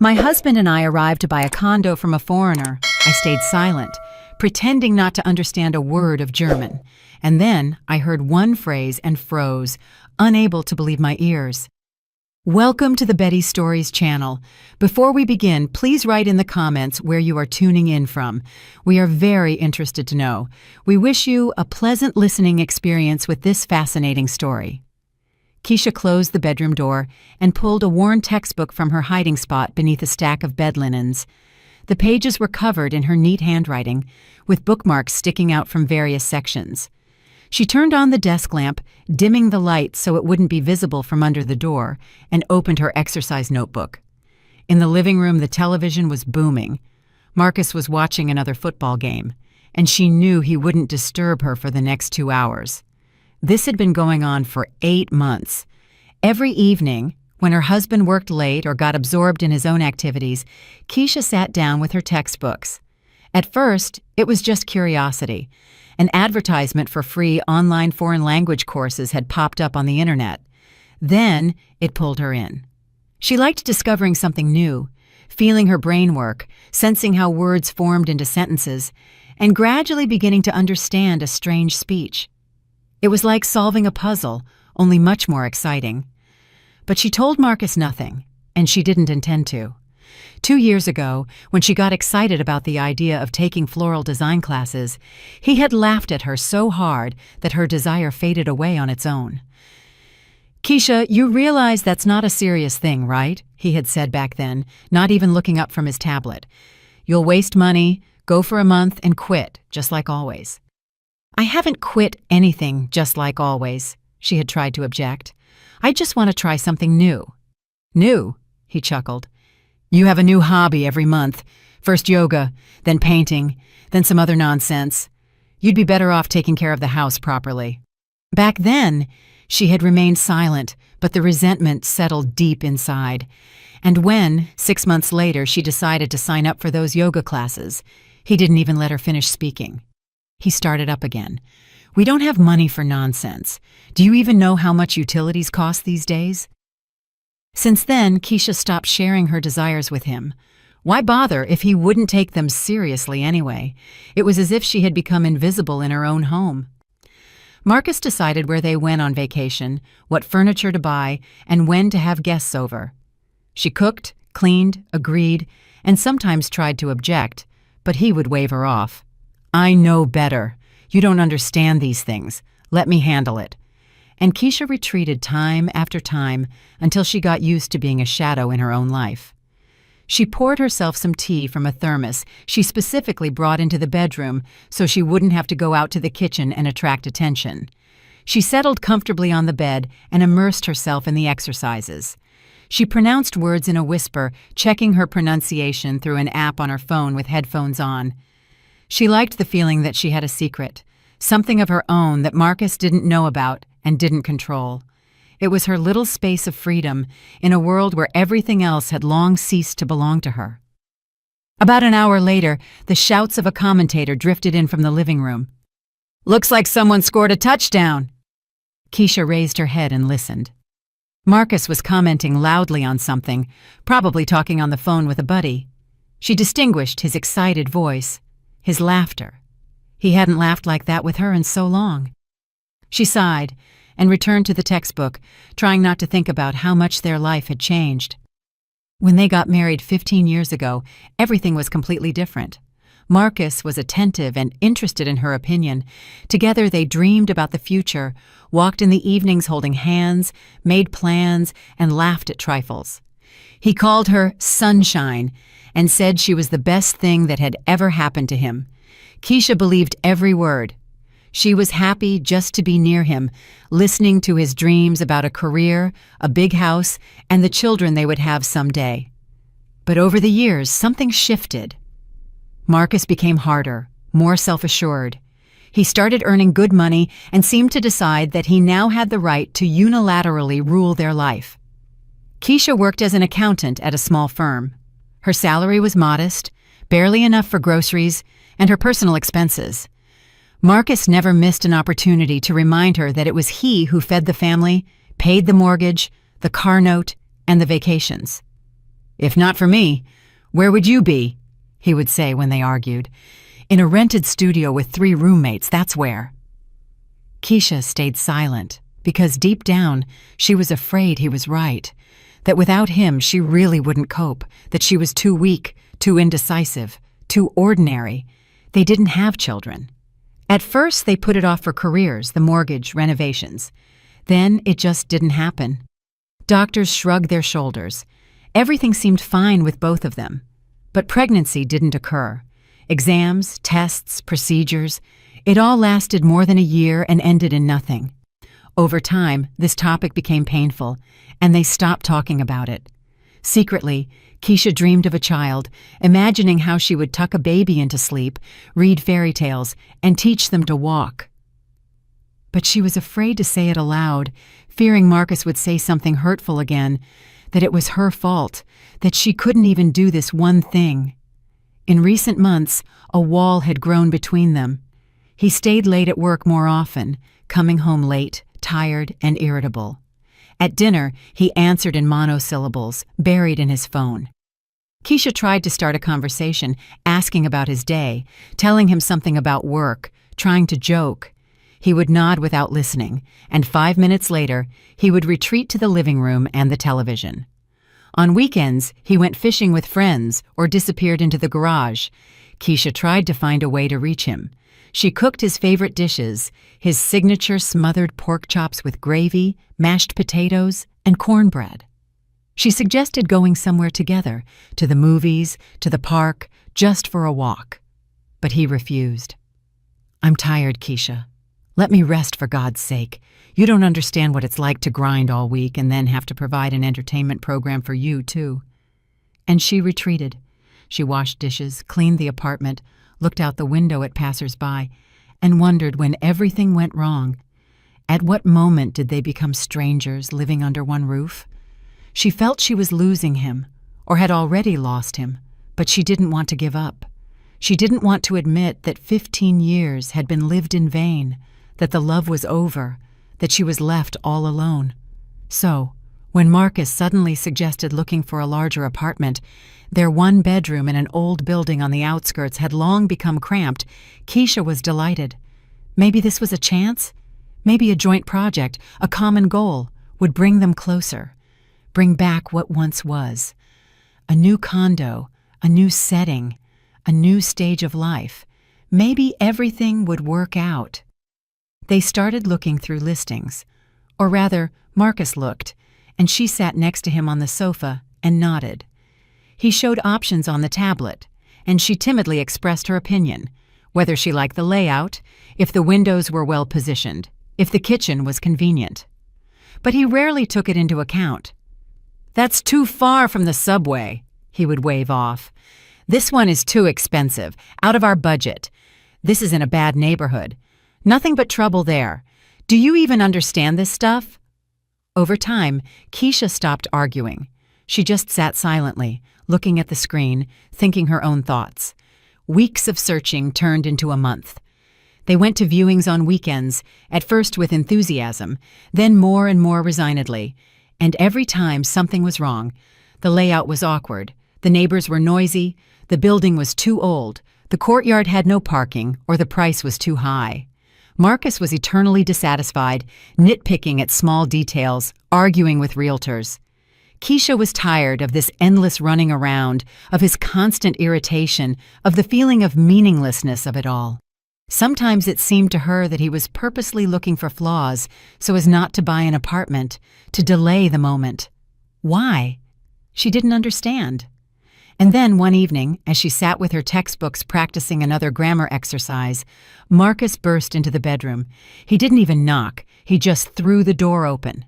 My husband and I arrived to buy a condo from a foreigner. I stayed silent, pretending not to understand a word of German. And then I heard one phrase and froze, unable to believe my ears. Welcome to the Betty Stories channel. Before we begin, please write in the comments where you are tuning in from. We are very interested to know. We wish you a pleasant listening experience with this fascinating story. Keisha closed the bedroom door and pulled a worn textbook from her hiding spot beneath a stack of bed linens. The pages were covered in her neat handwriting, with bookmarks sticking out from various sections. She turned on the desk lamp, dimming the light so it wouldn't be visible from under the door, and opened her exercise notebook. In the living room, the television was booming. Marcus was watching another football game, and she knew he wouldn't disturb her for the next 2 hours. This had been going on for 8 months. Every evening, when her husband worked late or got absorbed in his own activities, Keisha sat down with her textbooks. At first, it was just curiosity. An advertisement for free online foreign language courses had popped up on the internet. Then, it pulled her in. She liked discovering something new, feeling her brain work, sensing how words formed into sentences, and gradually beginning to understand a strange speech. It was like solving a puzzle, only much more exciting. But she told Marcus nothing, and she didn't intend to. 2 years ago, when she got excited about the idea of taking floral design classes, he had laughed at her so hard that her desire faded away on its own. "Keisha, you realize that's not a serious thing, right?" he had said back then, not even looking up from his tablet. "You'll waste money, go for a month, and quit, just like always." "I haven't quit anything just like always," she had tried to object. "I just want to try something new." "New?" he chuckled. "You have a new hobby every month. First yoga, then painting, then some other nonsense. You'd be better off taking care of the house properly." Back then, she had remained silent, but the resentment settled deep inside. And when, 6 months later, she decided to sign up for those yoga classes, he didn't even let her finish speaking. He started up again. "We don't have money for nonsense. Do you even know how much utilities cost these days?" Since then, Keisha stopped sharing her desires with him. Why bother if he wouldn't take them seriously anyway? It was as if she had become invisible in her own home. Marcus decided where they went on vacation, what furniture to buy, and when to have guests over. She cooked, cleaned, agreed, and sometimes tried to object, but he would wave her off. "I know better. You don't understand these things. Let me handle it." And Keisha retreated time after time until she got used to being a shadow in her own life. She poured herself some tea from a thermos she specifically brought into the bedroom so she wouldn't have to go out to the kitchen and attract attention. She settled comfortably on the bed and immersed herself in the exercises. She pronounced words in a whisper, checking her pronunciation through an app on her phone with headphones on. She liked the feeling that she had a secret, something of her own that Marcus didn't know about and didn't control. It was her little space of freedom in a world where everything else had long ceased to belong to her. About an hour later, the shouts of a commentator drifted in from the living room. "Looks like someone scored a touchdown." Keisha raised her head and listened. Marcus was commenting loudly on something, probably talking on the phone with a buddy. She distinguished his excited voice, his laughter. He hadn't laughed like that with her in so long. She sighed and returned to the textbook, trying not to think about how much their life had changed. When they got married 15 years ago, everything was completely different. Marcus was attentive and interested in her opinion. Together they dreamed about the future, walked in the evenings holding hands, made plans, and laughed at trifles. He called her Sunshine and said she was the best thing that had ever happened to him. Keisha believed every word. She was happy just to be near him, listening to his dreams about a career, a big house, and the children they would have someday. But over the years, something shifted. Marcus became harder, more self-assured. He started earning good money and seemed to decide that he now had the right to unilaterally rule their life. Keisha worked as an accountant at a small firm. Her salary was modest, barely enough for groceries, and her personal expenses. Marcus never missed an opportunity to remind her that it was he who fed the family, paid the mortgage, the car note, and the vacations. "If not for me, where would you be?" he would say when they argued. "In a rented studio with 3 roommates, that's where." Keisha stayed silent because deep down she was afraid he was right, that without him she really wouldn't cope, that she was too weak, too indecisive, too ordinary. They didn't have children. At first they put it off for careers, the mortgage, renovations. Then it just didn't happen. Doctors shrugged their shoulders. Everything seemed fine with both of them. But pregnancy didn't occur. Exams, tests, procedures, it all lasted more than a year and ended in nothing. Over time, this topic became painful, and they stopped talking about it. Secretly, Keisha dreamed of a child, imagining how she would tuck a baby into sleep, read fairy tales, and teach them to walk. But she was afraid to say it aloud, fearing Marcus would say something hurtful again, that it was her fault, that she couldn't even do this one thing. In recent months, a wall had grown between them. He stayed late at work more often, coming home late, tired and irritable. At dinner, he answered in monosyllables, buried in his phone. Keisha tried to start a conversation, asking about his day, telling him something about work, trying to joke. He would nod without listening, and 5 minutes later, he would retreat to the living room and the television. On weekends, he went fishing with friends or disappeared into the garage. Keisha tried to find a way to reach him. She cooked his favorite dishes, his signature smothered pork chops with gravy, mashed potatoes, and cornbread. She suggested going somewhere together, to the movies, to the park, just for a walk. But he refused. "I'm tired, Keisha. Let me rest for God's sake. You don't understand what it's like to grind all week and then have to provide an entertainment program for you, too." And she retreated. She washed dishes, cleaned the apartment, looked out the window at passers-by, and wondered when everything went wrong. At what moment did they become strangers living under one roof? She felt she was losing him, or had already lost him, but she didn't want to give up. She didn't want to admit that 15 years had been lived in vain, that the love was over, that she was left all alone. So, when Marcus suddenly suggested looking for a larger apartment, their one bedroom in an old building on the outskirts had long become cramped, Keisha was delighted. Maybe this was a chance? Maybe a joint project, a common goal, would bring them closer, bring back what once was. A new condo, a new setting, a new stage of life. Maybe everything would work out. They started looking through listings. Or rather, Marcus looked, and she sat next to him on the sofa and nodded. He showed options on the tablet, and she timidly expressed her opinion, whether she liked the layout, if the windows were well positioned, if the kitchen was convenient. But he rarely took it into account. "That's too far from the subway," he would wave off. "This one is too expensive, out of our budget. This is in a bad neighborhood. Nothing but trouble there. Do you even understand this stuff?" Over time, Keisha stopped arguing. She just sat silently, looking at the screen, thinking her own thoughts. Weeks of searching turned into a month. They went to viewings on weekends, at first with enthusiasm, then more and more resignedly. And every time something was wrong. The layout was awkward. The neighbors were noisy. The building was too old. The courtyard had no parking, or the price was too high. Marcus was eternally dissatisfied, nitpicking at small details, arguing with realtors. Keisha was tired of this endless running around, of his constant irritation, of the feeling of meaninglessness of it all. Sometimes it seemed to her that he was purposely looking for flaws so as not to buy an apartment, to delay the moment. Why? She didn't understand. And then one evening, as she sat with her textbooks practicing another grammar exercise, Marcus burst into the bedroom. He didn't even knock. He just threw the door open.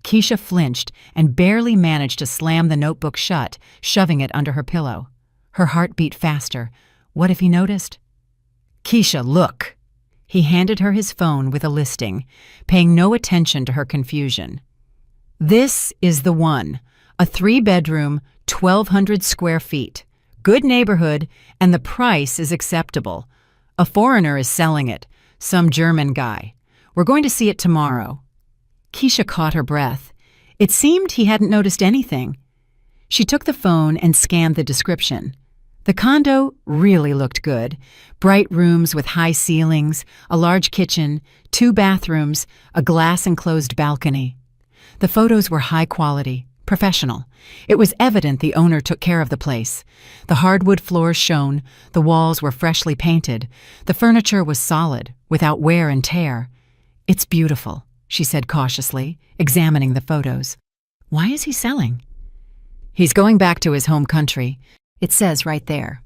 Keisha flinched and barely managed to slam the notebook shut, shoving it under her pillow. Her heart beat faster. What if he noticed? "Keisha, look." He handed her his phone with a listing, paying no attention to her confusion. "This is the one. A 3-bedroom, 1,200 square feet. Good neighborhood, and the price is acceptable. A foreigner is selling it, some German guy. We're going to see it tomorrow." Keisha caught her breath. It seemed he hadn't noticed anything. She took the phone and scanned the description. The condo really looked good. Bright rooms with high ceilings, a large kitchen, 2 bathrooms, a glass-enclosed balcony. The photos were high quality, professional. It was evident the owner took care of the place. The hardwood floors shone, the walls were freshly painted, the furniture was solid, without wear and tear. "It's beautiful," she said cautiously, examining the photos. "Why is he selling?" "He's going back to his home country. It says right there."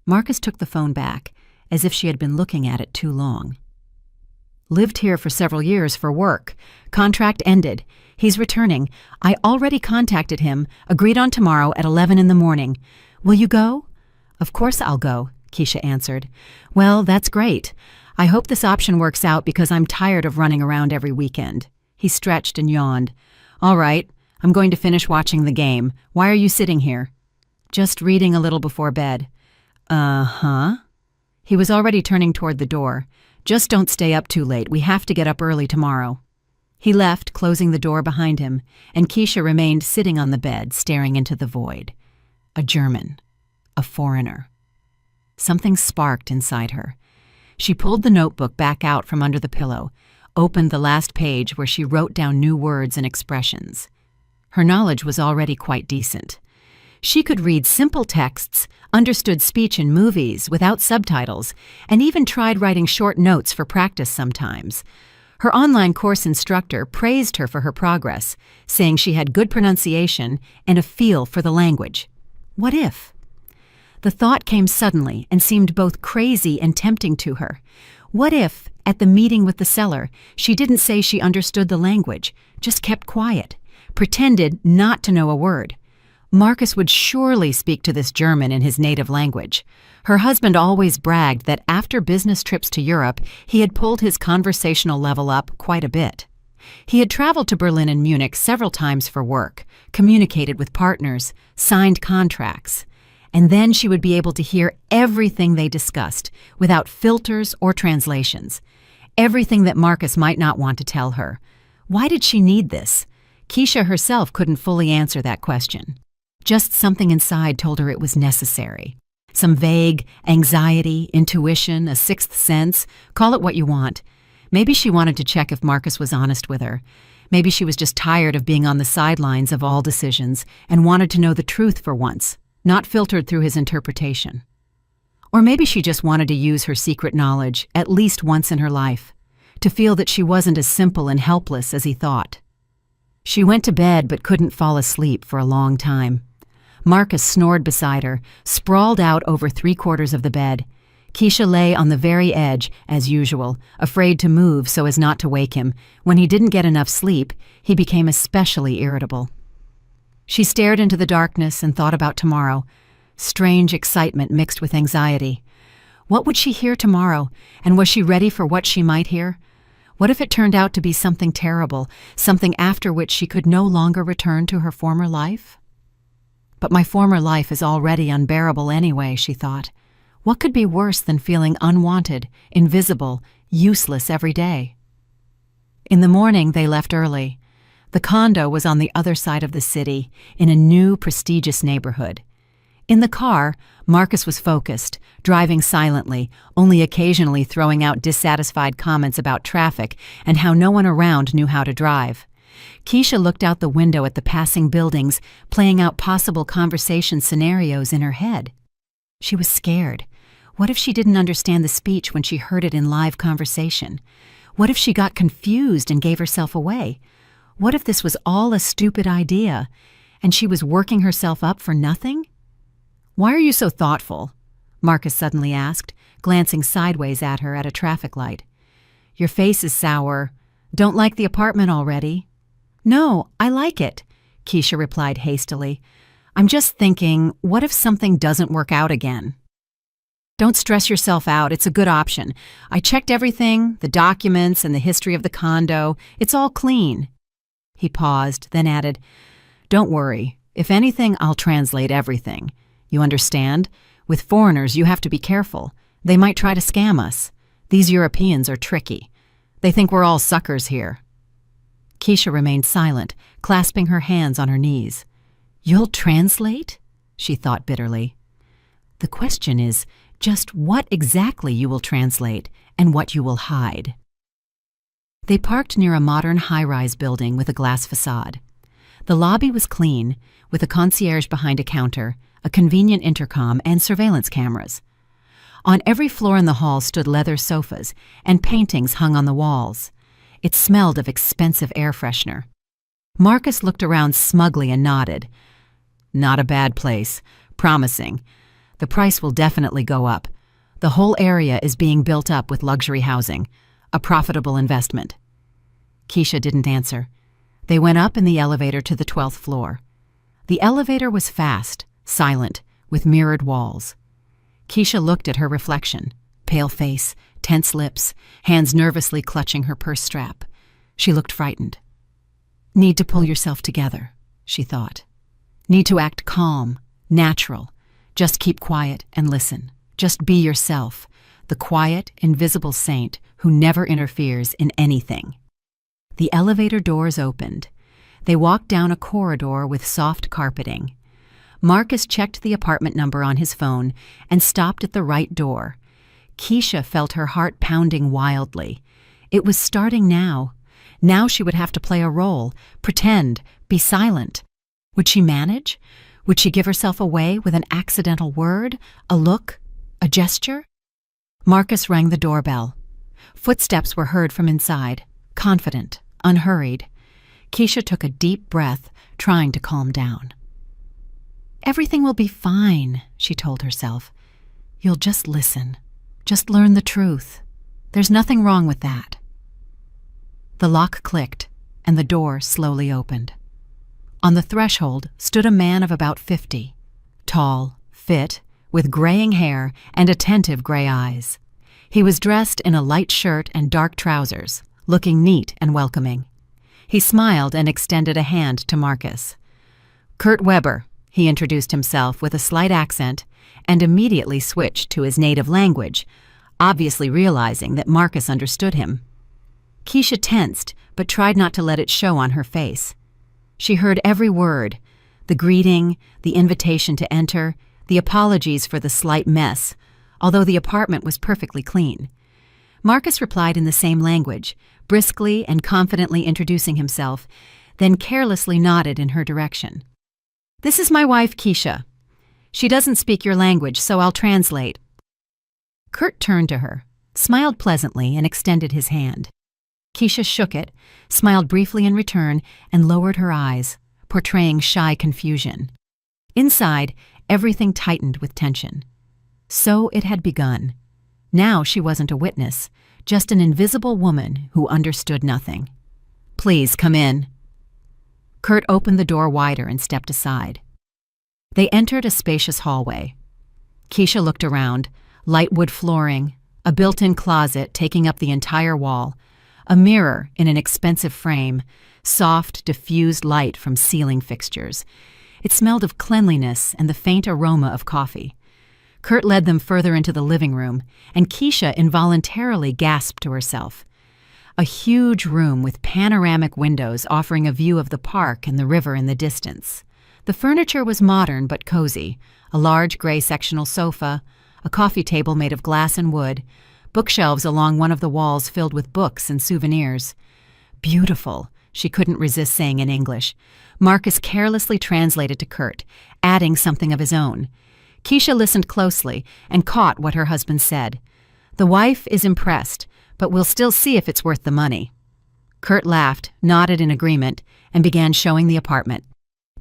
Marcus took the phone back, as if she had been looking at it too long. "Lived here for several years for work. Contract ended. He's returning. I already contacted him, agreed on tomorrow at 11 in the morning. Will you go?" "Of course I'll go," Keisha answered. "Well, that's great. I hope this option works out because I'm tired of running around every weekend." He stretched and yawned. "All right, I'm going to finish watching the game. Why are you sitting here?" "Just reading a little before bed." "Uh-huh." He was already turning toward the door. "Just don't stay up too late. We have to get up early tomorrow." He left, closing the door behind him, and Keisha remained sitting on the bed, staring into the void. A German. A foreigner. Something sparked inside her. She pulled the notebook back out from under the pillow, opened the last page where she wrote down new words and expressions. Her knowledge was already quite decent. She could read simple texts, understood speech in movies without subtitles, and even tried writing short notes for practice sometimes. Her online course instructor praised her for her progress, saying she had good pronunciation and a feel for the language. What if? The thought came suddenly and seemed both crazy and tempting to her. What if, at the meeting with the seller, she didn't say she understood the language, just kept quiet, pretended not to know a word? Marcus would surely speak to this German in his native language. Her husband always bragged that after business trips to Europe, he had pulled his conversational level up quite a bit. He had traveled to Berlin and Munich several times for work, communicated with partners, signed contracts. And then she would be able to hear everything they discussed, without filters or translations. Everything that Marcus might not want to tell her. Why did she need this? Keisha herself couldn't fully answer that question. Just something inside told her it was necessary. Some vague anxiety, intuition, a sixth sense, call it what you want. Maybe she wanted to check if Marcus was honest with her. Maybe she was just tired of being on the sidelines of all decisions and wanted to know the truth for once, not filtered through his interpretation. Or maybe she just wanted to use her secret knowledge at least once in her life, to feel that she wasn't as simple and helpless as he thought. She went to bed but couldn't fall asleep for a long time. Marcus snored beside her, sprawled out over 3/4 of the bed. Keisha lay on the very edge, as usual, afraid to move so as not to wake him. When he didn't get enough sleep, he became especially irritable. She stared into the darkness and thought about tomorrow. Strange excitement mixed with anxiety. What would she hear tomorrow, and was she ready for what she might hear? What if it turned out to be something terrible, something after which she could no longer return to her former life? But my former life is already unbearable anyway, she thought. What could be worse than feeling unwanted, invisible, useless every day? In the morning, they left early. The condo was on the other side of the city, in a new, prestigious neighborhood. In the car, Marcus was focused, driving silently, only occasionally throwing out dissatisfied comments about traffic and how no one around knew how to drive. Keisha looked out the window at the passing buildings, playing out possible conversation scenarios in her head. She was scared. What if she didn't understand the speech when she heard it in live conversation? What if she got confused and gave herself away? What if this was all a stupid idea, and she was working herself up for nothing? "Why are you so thoughtful?" Marcus suddenly asked, glancing sideways at her at a traffic light. "Your face is sour. Don't like the apartment already?" "No, I like it," Keisha replied hastily. "I'm just thinking, what if something doesn't work out again?" "Don't stress yourself out. It's a good option. I checked everything, the documents and the history of the condo. It's all clean." He paused, then added, "Don't worry. If anything, I'll translate everything. You understand? With foreigners, you have to be careful. They might try to scam us. These Europeans are tricky. They think we're all suckers here." Keisha remained silent, clasping her hands on her knees. You'll translate? She thought bitterly. The question is just what exactly you will translate and what you will hide. They parked near a modern high-rise building with a glass facade. The lobby was clean, with a concierge behind a counter, a convenient intercom, and surveillance cameras. On every floor in the hall stood leather sofas, and paintings hung on the walls. It smelled of expensive air freshener. Marcus looked around smugly and nodded. Not a bad place. Promising. The price will definitely go up. The whole area is being built up with luxury housing. A profitable investment. Keisha didn't answer. They went up in the elevator to the 12th floor. The elevator was fast, silent, with mirrored walls. Keisha looked at her reflection. Pale face, tense lips, hands nervously clutching her purse strap. She looked frightened. Need to pull yourself together, she thought. Need to act calm, natural. Just keep quiet and listen. Just be yourself, the quiet, invisible saint who never interferes in anything. The elevator doors opened. They walked down a corridor with soft carpeting. Marcus checked the apartment number on his phone and stopped at the right door. Keisha felt her heart pounding wildly. It was starting now. Now she would have to play a role, pretend, be silent. Would she manage? Would she give herself away with an accidental word, a look, a gesture? Marcus rang the doorbell. Footsteps were heard from inside, confident, unhurried. Keisha took a deep breath, trying to calm down. Everything will be fine, she told herself. You'll just listen. Just learn the truth. There's nothing wrong with that. The lock clicked, and the door slowly opened. On the threshold stood a man of about 50, tall, fit, with graying hair and attentive gray eyes. He was dressed in a light shirt and dark trousers, looking neat and welcoming. He smiled and extended a hand to Marcus. Kurt Weber, he introduced himself with a slight accent and immediately switched to his native language, obviously realizing that Marcus understood him. Keisha tensed, but tried not to let it show on her face. She heard every word, the greeting, the invitation to enter, the apologies for the slight mess, although the apartment was perfectly clean. Marcus replied in the same language, briskly and confidently introducing himself, then carelessly nodded in her direction. This is my wife, Keisha. She doesn't speak your language, so I'll translate. Kurt turned to her, smiled pleasantly, and extended his hand. Keisha shook it, smiled briefly in return, and lowered her eyes, portraying shy confusion. Inside, everything tightened with tension. So it had begun. Now she wasn't a witness, just an invisible woman who understood nothing. Please come in. Kurt opened the door wider and stepped aside. They entered a spacious hallway. Keisha looked around, light wood flooring, a built-in closet taking up the entire wall, a mirror in an expensive frame, soft, diffused light from ceiling fixtures. It smelled of cleanliness and the faint aroma of coffee. Kurt led them further into the living room, and Keisha involuntarily gasped to herself. A huge room with panoramic windows offering a view of the park and the river in the distance. The furniture was modern but cozy, a large gray sectional sofa, a coffee table made of glass and wood, bookshelves along one of the walls filled with books and souvenirs. Beautiful, she couldn't resist saying in English. Marcus carelessly translated to Kurt, adding something of his own. Keisha listened closely and caught what her husband said. The wife is impressed, but we'll still see if it's worth the money. Kurt laughed, nodded in agreement, and began showing the apartment.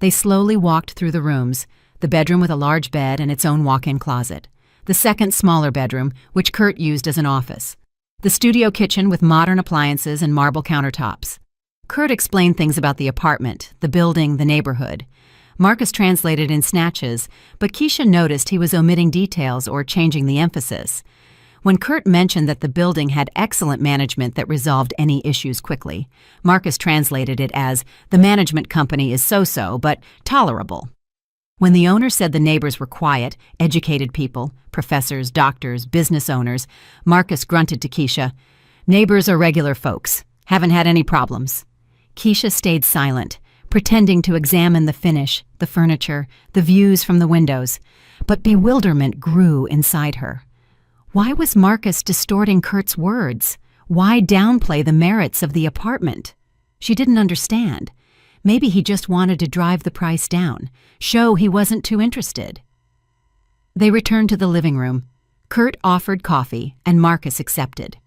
They slowly walked through the rooms, the bedroom with a large bed and its own walk-in closet, the second smaller bedroom, which Kurt used as an office, the studio kitchen with modern appliances and marble countertops. Kurt explained things about the apartment, the building, the neighborhood. Marcus translated in snatches, but Keisha noticed he was omitting details or changing the emphasis. When Kurt mentioned that the building had excellent management that resolved any issues quickly, Marcus translated it as, the management company is so-so, but tolerable. When the owner said the neighbors were quiet, educated people, professors, doctors, business owners, Marcus grunted to Keisha, neighbors are regular folks. Haven't had any problems. Keisha stayed silent, pretending to examine the finish, the furniture, the views from the windows. But bewilderment grew inside her. Why was Marcus distorting Kurt's words? Why downplay the merits of the apartment? She didn't understand. Maybe he just wanted to drive the price down, show he wasn't too interested. They returned to the living room. Kurt offered coffee, and Marcus accepted.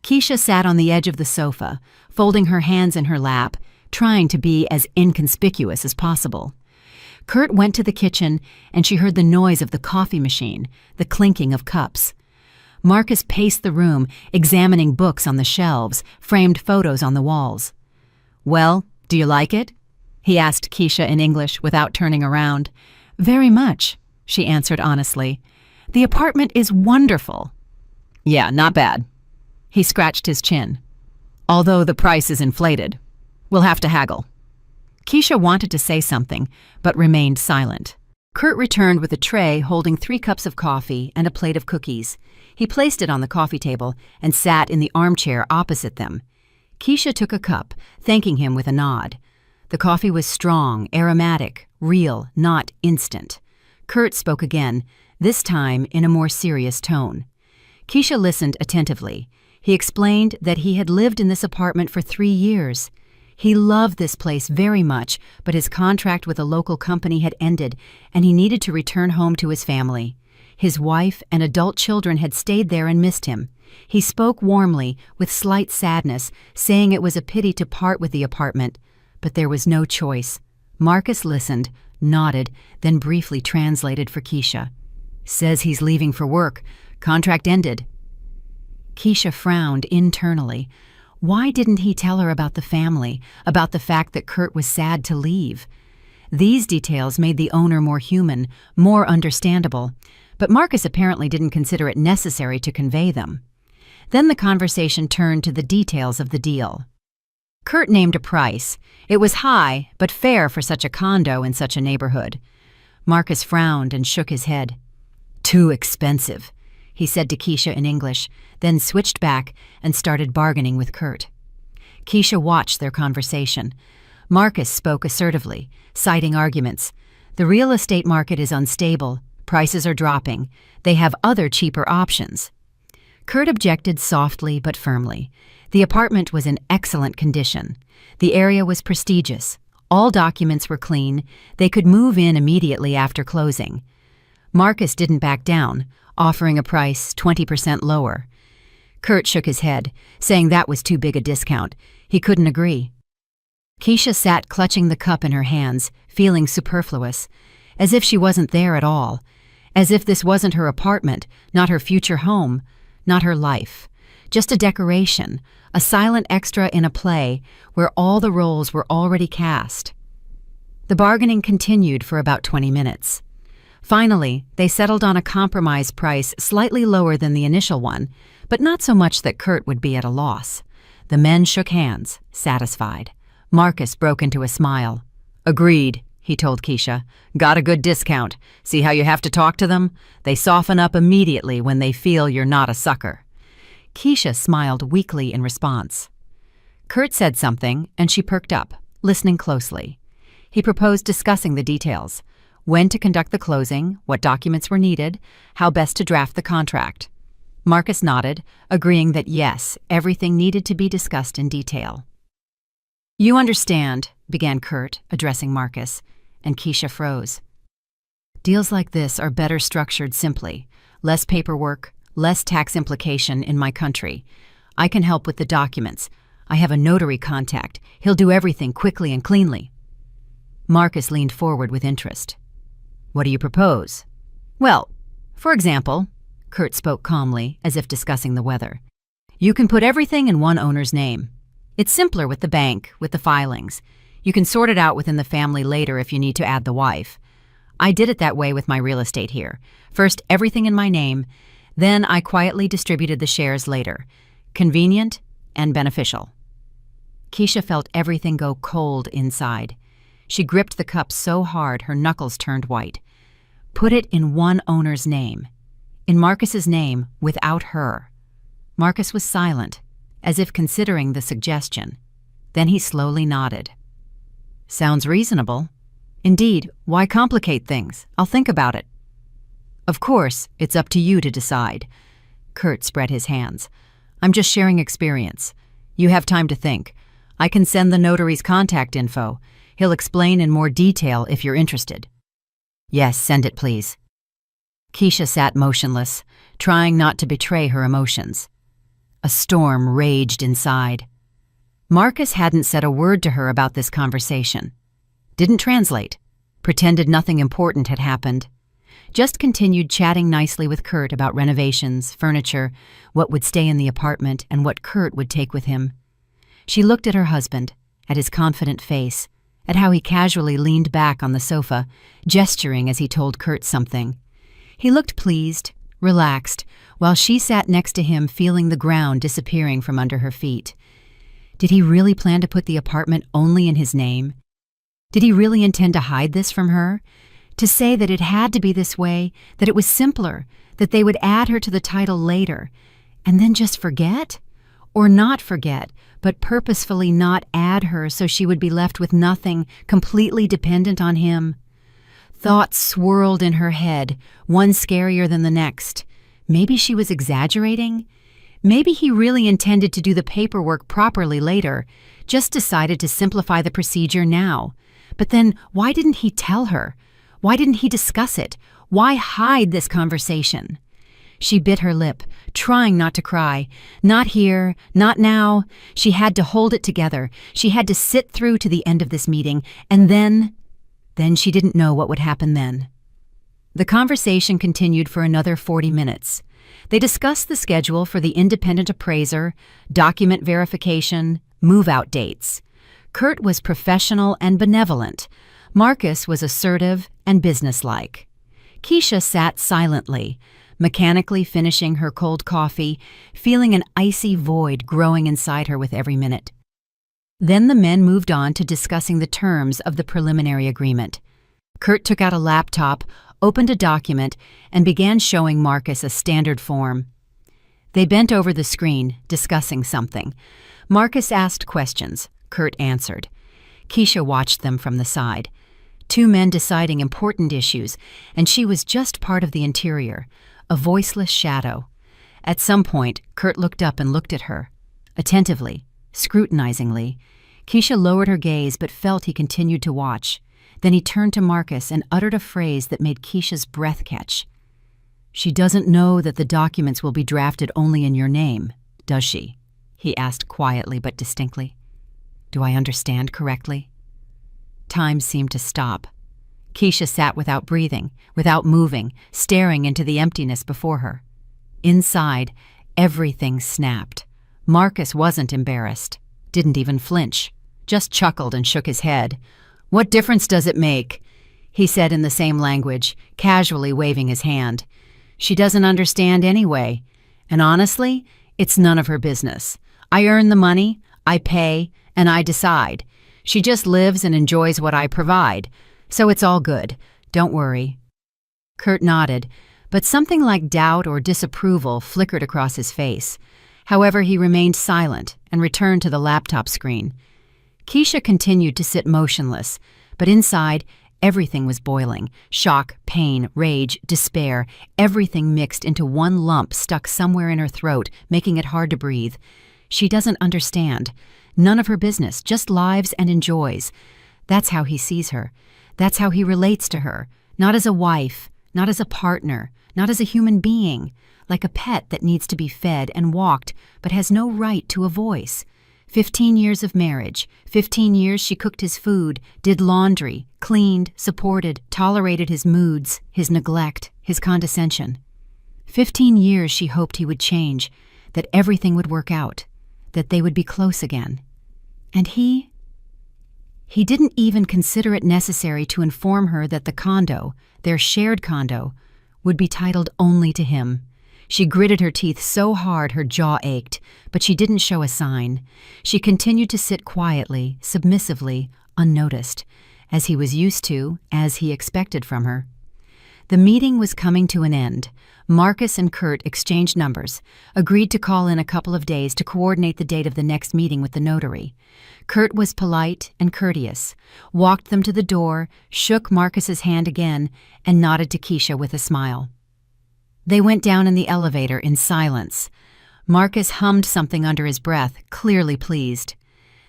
Keisha sat on the edge of the sofa, folding her hands in her lap, trying to be as inconspicuous as possible. Kurt went to the kitchen, and she heard the noise of the coffee machine, the clinking of cups. Marcus paced the room, examining books on the shelves, framed photos on the walls. "Well, do you like it?" he asked Keisha in English without turning around. "Very much," she answered honestly. "The apartment is wonderful." "Yeah, not bad." He scratched his chin. "Although the price is inflated. We'll have to haggle." Keisha wanted to say something, but remained silent. Kurt returned with a tray holding 3 cups of coffee and a plate of cookies. He placed it on the coffee table and sat in the armchair opposite them. Keisha took a cup, thanking him with a nod. The coffee was strong, aromatic, real, not instant. Kurt spoke again, this time in a more serious tone. Keisha listened attentively. He explained that he had lived in this apartment for 3 years. He loved this place very much, but his contract with a local company had ended, and he needed to return home to his family. His wife and adult children had stayed there and missed him. He spoke warmly, with slight sadness, saying it was a pity to part with the apartment, but there was no choice. Marcus listened, nodded, then briefly translated for Keisha. "Says he's leaving for work. Contract ended." Keisha frowned internally. Why didn't he tell her about the family, about the fact that Kurt was sad to leave? These details made the owner more human, more understandable, but Marcus apparently didn't consider it necessary to convey them. Then the conversation turned to the details of the deal. Kurt named a price. It was high, but fair for such a condo in such a neighborhood. Marcus frowned and shook his head. "Too expensive," he said to Keisha in English, then switched back and started bargaining with Kurt. Keisha watched their conversation. Marcus spoke assertively, citing arguments. The real estate market is unstable. Prices are dropping. They have other cheaper options. Kurt objected softly but firmly. The apartment was in excellent condition. The area was prestigious. All documents were clean. They could move in immediately after closing. Marcus didn't back down, offering a price 20% lower. Kurt shook his head, saying that was too big a discount. He couldn't agree. Keisha sat clutching the cup in her hands, feeling superfluous, as if she wasn't there at all, as if this wasn't her apartment, not her future home, not her life. Just a decoration, a silent extra in a play where all the roles were already cast. The bargaining continued for about 20 minutes. Finally, they settled on a compromise price slightly lower than the initial one, but not so much that Kurt would be at a loss. The men shook hands, satisfied. Marcus broke into a smile. "Agreed," he told Keisha. "Got a good discount. See how you have to talk to them? They soften up immediately when they feel you're not a sucker." Keisha smiled weakly in response. Kurt said something, and she perked up, listening closely. He proposed discussing the details. When to conduct the closing, what documents were needed, how best to draft the contract. Marcus nodded, agreeing that yes, everything needed to be discussed in detail. "You understand," began Kurt, addressing Marcus, and Keisha froze. "Deals like this are better structured simply. Less paperwork, less tax implication in my country. I can help with the documents. I have a notary contact. He'll do everything quickly and cleanly." Marcus leaned forward with interest. "What do you propose?" "Well, for example," Kurt spoke calmly, as if discussing the weather, "you can put everything in one owner's name. It's simpler with the bank, with the filings. You can sort it out within the family later if you need to add the wife. I did it that way with my real estate here. First, everything in my name, then I quietly distributed the shares later. Convenient and beneficial." Keisha felt everything go cold inside. She gripped the cup so hard her knuckles turned white. Put it in one owner's name. In Marcus's name, without her. Marcus was silent, as if considering the suggestion. Then he slowly nodded. Sounds reasonable. Indeed, why complicate things? I'll think about it. Of course, it's up to you to decide. Kurt spread his hands. I'm just sharing experience. You have time to think. I can send the notary's contact info. He'll explain in more detail if you're interested. Yes, send it, please. Keisha sat motionless, trying not to betray her emotions. A storm raged inside. Marcus hadn't said a word to her about this conversation. Didn't translate. Pretended nothing important had happened. Just continued chatting nicely with Kurt about renovations, furniture, what would stay in the apartment, and what Kurt would take with him. She looked at her husband, at his confident face, at how he casually leaned back on the sofa, gesturing as he told Kurt something. He looked pleased, relaxed, while she sat next to him feeling the ground disappearing from under her feet. Did he really plan to put the apartment only in his name? Did he really intend to hide this from her? To say that it had to be this way, that it was simpler, that they would add her to the title later, and then just forget? Or not forget, but purposefully not add her so she would be left with nothing, completely dependent on him? Thoughts swirled in her head, one scarier than the next. Maybe she was exaggerating? Maybe he really intended to do the paperwork properly later, just decided to simplify the procedure now. But then why didn't he tell her? Why didn't he discuss it? Why hide this conversation? She bit her lip, trying not to cry. Not here, not now. She had to hold it together. She had to sit through to the end of this meeting, and then she didn't know what would happen then. The conversation continued for another 40 minutes. They discussed the schedule for the independent appraiser, document verification, move-out dates. Kurt was professional and benevolent. Marcus was assertive and businesslike. Keisha sat silently, mechanically finishing her cold coffee, feeling an icy void growing inside her with every minute. Then the men moved on to discussing the terms of the preliminary agreement. Kurt took out a laptop, opened a document, and began showing Marcus a standard form. They bent over the screen, discussing something. Marcus asked questions. Kurt answered. Keisha watched them from the side. Two men deciding important issues, and she was just part of the interior, a voiceless shadow. At some point, Kurt looked up and looked at her. Attentively, scrutinizingly. Keisha lowered her gaze but felt he continued to watch. Then he turned to Marcus and uttered a phrase that made Keisha's breath catch. She doesn't know that the documents will be drafted only in your name, does she? He asked quietly but distinctly. Do I understand correctly? Time seemed to stop. Keisha sat without breathing, without moving, staring into the emptiness before her. Inside, everything snapped. Marcus wasn't embarrassed, didn't even flinch, just chuckled and shook his head. What difference does it make? He said in the same language, casually waving his hand. She doesn't understand anyway. And honestly, it's none of her business. I earn the money, I pay, and I decide. She just lives and enjoys what I provide. So it's all good. Don't worry. Kurt nodded, but something like doubt or disapproval flickered across his face. However, he remained silent and returned to the laptop screen. Keisha continued to sit motionless, but inside, everything was boiling. Shock, pain, rage, despair, everything mixed into one lump stuck somewhere in her throat, making it hard to breathe. She doesn't understand. None of her business, just lives and enjoys. That's how he sees her. That's how he relates to her. Not as a wife, not as a partner, not as a human being, like a pet that needs to be fed and walked but has no right to a voice. 15 years of marriage, 15 years she cooked his food, did laundry, cleaned, supported, tolerated his moods, his neglect, his condescension. 15 years she hoped he would change, that everything would work out, that they would be close again. And he didn't even consider it necessary to inform her that the condo, their shared condo, would be titled only to him. She gritted her teeth so hard her jaw ached, but she didn't show a sign. She continued to sit quietly, submissively, unnoticed, as he was used to, as he expected from her. The meeting was coming to an end. Marcus and Kurt exchanged numbers, agreed to call in a couple of days to coordinate the date of the next meeting with the notary. Kurt was polite and courteous, walked them to the door, shook Marcus's hand again, and nodded to Keisha with a smile. They went down in the elevator in silence. Marcus hummed something under his breath, clearly pleased.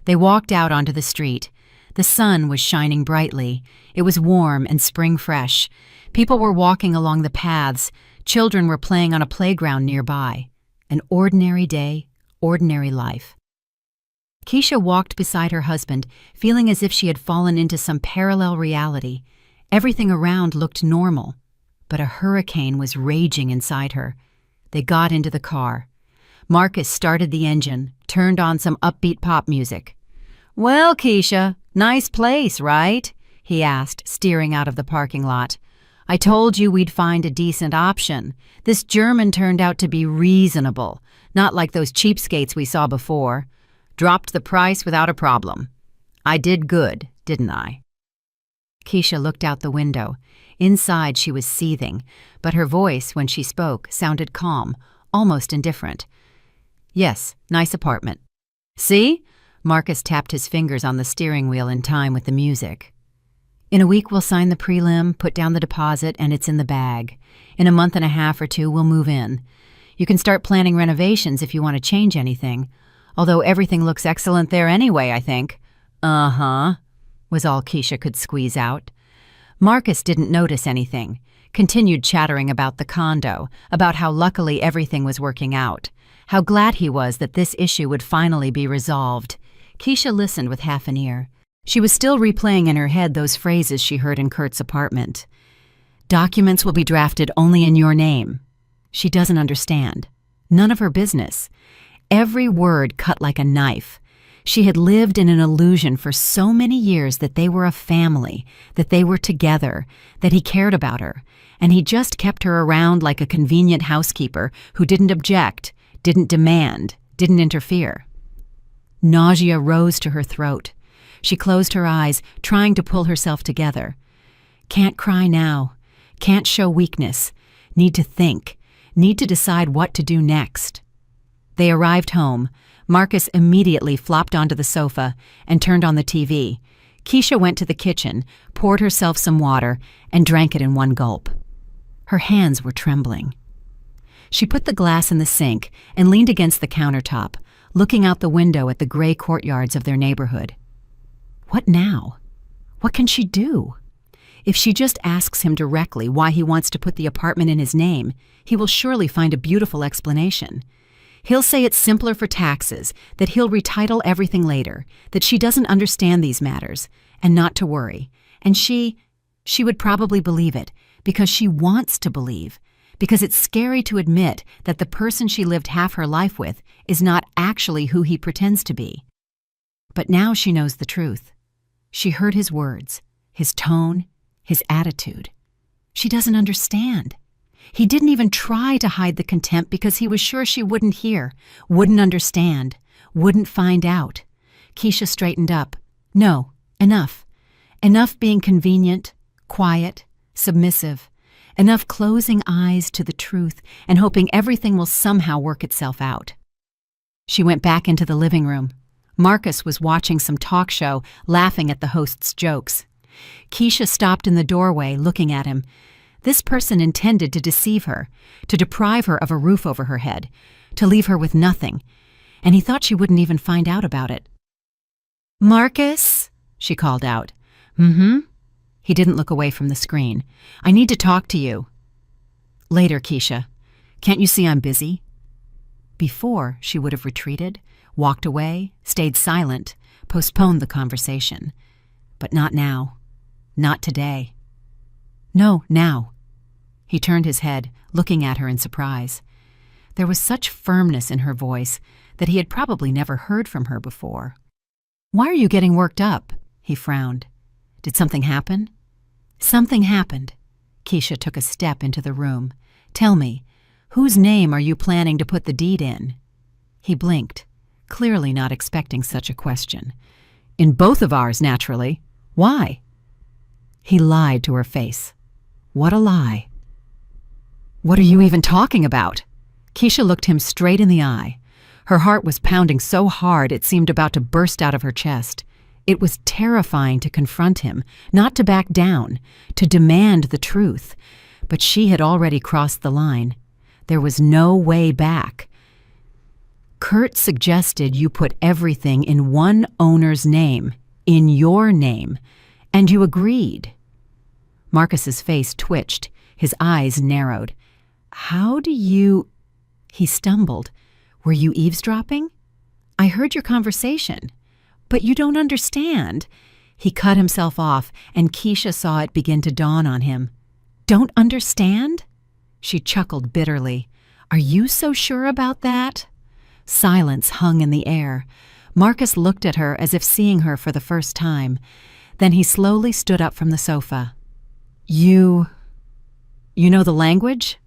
They walked out onto the street. The sun was shining brightly. It was warm and spring fresh. People were walking along the paths. Children were playing on a playground nearby. An ordinary day, ordinary life. Keisha walked beside her husband, feeling as if she had fallen into some parallel reality. Everything around looked normal, but a hurricane was raging inside her. They got into the car. Marcus started the engine, turned on some upbeat pop music. "Well, Keisha, nice place, right?" he asked, steering out of the parking lot. "I told you we'd find a decent option. This German turned out to be reasonable, not like those cheapskates we saw before. Dropped the price without a problem. I did good, didn't I?" Keisha looked out the window. Inside she was seething, but her voice, when she spoke, sounded calm, almost indifferent. "Yes, nice apartment. See?" Marcus tapped his fingers on the steering wheel in time with the music. "In a week we'll sign the prelim, put down the deposit, and it's in the bag. In a month and a half or two we'll move in. You can start planning renovations if you want to change anything. Although everything looks excellent there anyway, I think." "Uh-huh," was all Keisha could squeeze out. Marcus didn't notice anything, continued chattering about the condo, about how luckily everything was working out, how glad he was that this issue would finally be resolved. Keisha listened with half an ear. She was still replaying in her head those phrases she heard in Kurt's apartment. "Documents will be drafted only in your name." She doesn't understand. None of her business. Every word cut like a knife. She had lived in an illusion for so many years that they were a family, that they were together, that he cared about her, and he just kept her around like a convenient housekeeper who didn't object, didn't demand, didn't interfere. Nausea rose to her throat. She closed her eyes, trying to pull herself together. Can't cry now. Can't show weakness. Need to think. Need to decide what to do next. They arrived home. Marcus immediately flopped onto the sofa and turned on the TV. Keisha went to the kitchen, poured herself some water, and drank it in one gulp. Her hands were trembling. She put the glass in the sink and leaned against the countertop, looking out the window at the gray courtyards of their neighborhood. What now? What can she do? If she just asks him directly why he wants to put the apartment in his name, he will surely find a beautiful explanation. He'll say it's simpler for taxes, that he'll retitle everything later, that she doesn't understand these matters, and not to worry. And she would probably believe it, because she wants to believe, because it's scary to admit that the person she lived half her life with is not actually who he pretends to be. But now she knows the truth. She heard his words, his tone, his attitude. She doesn't understand. He didn't even try to hide the contempt because he was sure she wouldn't hear, wouldn't understand, wouldn't find out. Keisha straightened up. No, enough. Enough being convenient, quiet, submissive. Enough closing eyes to the truth and hoping everything will somehow work itself out. She went back into the living room. Marcus was watching some talk show, laughing at the host's jokes. Keisha stopped in the doorway, looking at him. This person intended to deceive her, to deprive her of a roof over her head, to leave her with nothing, and he thought she wouldn't even find out about it. "Marcus?" she called out. "Mm-hmm." He didn't look away from the screen. "I need to talk to you." "Later, Keisha. Can't you see I'm busy?" Before, she would have retreated, walked away, stayed silent, postponed the conversation. But not now. Not today. No, now. He turned his head, looking at her in surprise. There was such firmness in her voice that he had probably never heard from her before. "Why are you getting worked up?" He frowned. "Did something happen?" "Something happened." Keisha took a step into the room. "Tell me, whose name are you planning to put the deed in?" He blinked, clearly not expecting such a question. "In both of ours, naturally. Why?" He lied to her face. What a lie. What are you even talking about? Keisha looked him straight in the eye. Her heart was pounding so hard it seemed about to burst out of her chest. It was terrifying to confront him, not to back down, to demand the truth. But she had already crossed the line. There was no way back. Kurt suggested you put everything in one owner's name, in your name, and you agreed. Marcus's face twitched, his eyes narrowed. How do you... He stumbled. Were you eavesdropping? I heard your conversation. But you don't understand. He cut himself off, and Keisha saw it begin to dawn on him. Don't understand? She chuckled bitterly. Are you so sure about that? Silence hung in the air. Marcus looked at her as if seeing her for the first time. Then he slowly stood up from the sofa. You know the language?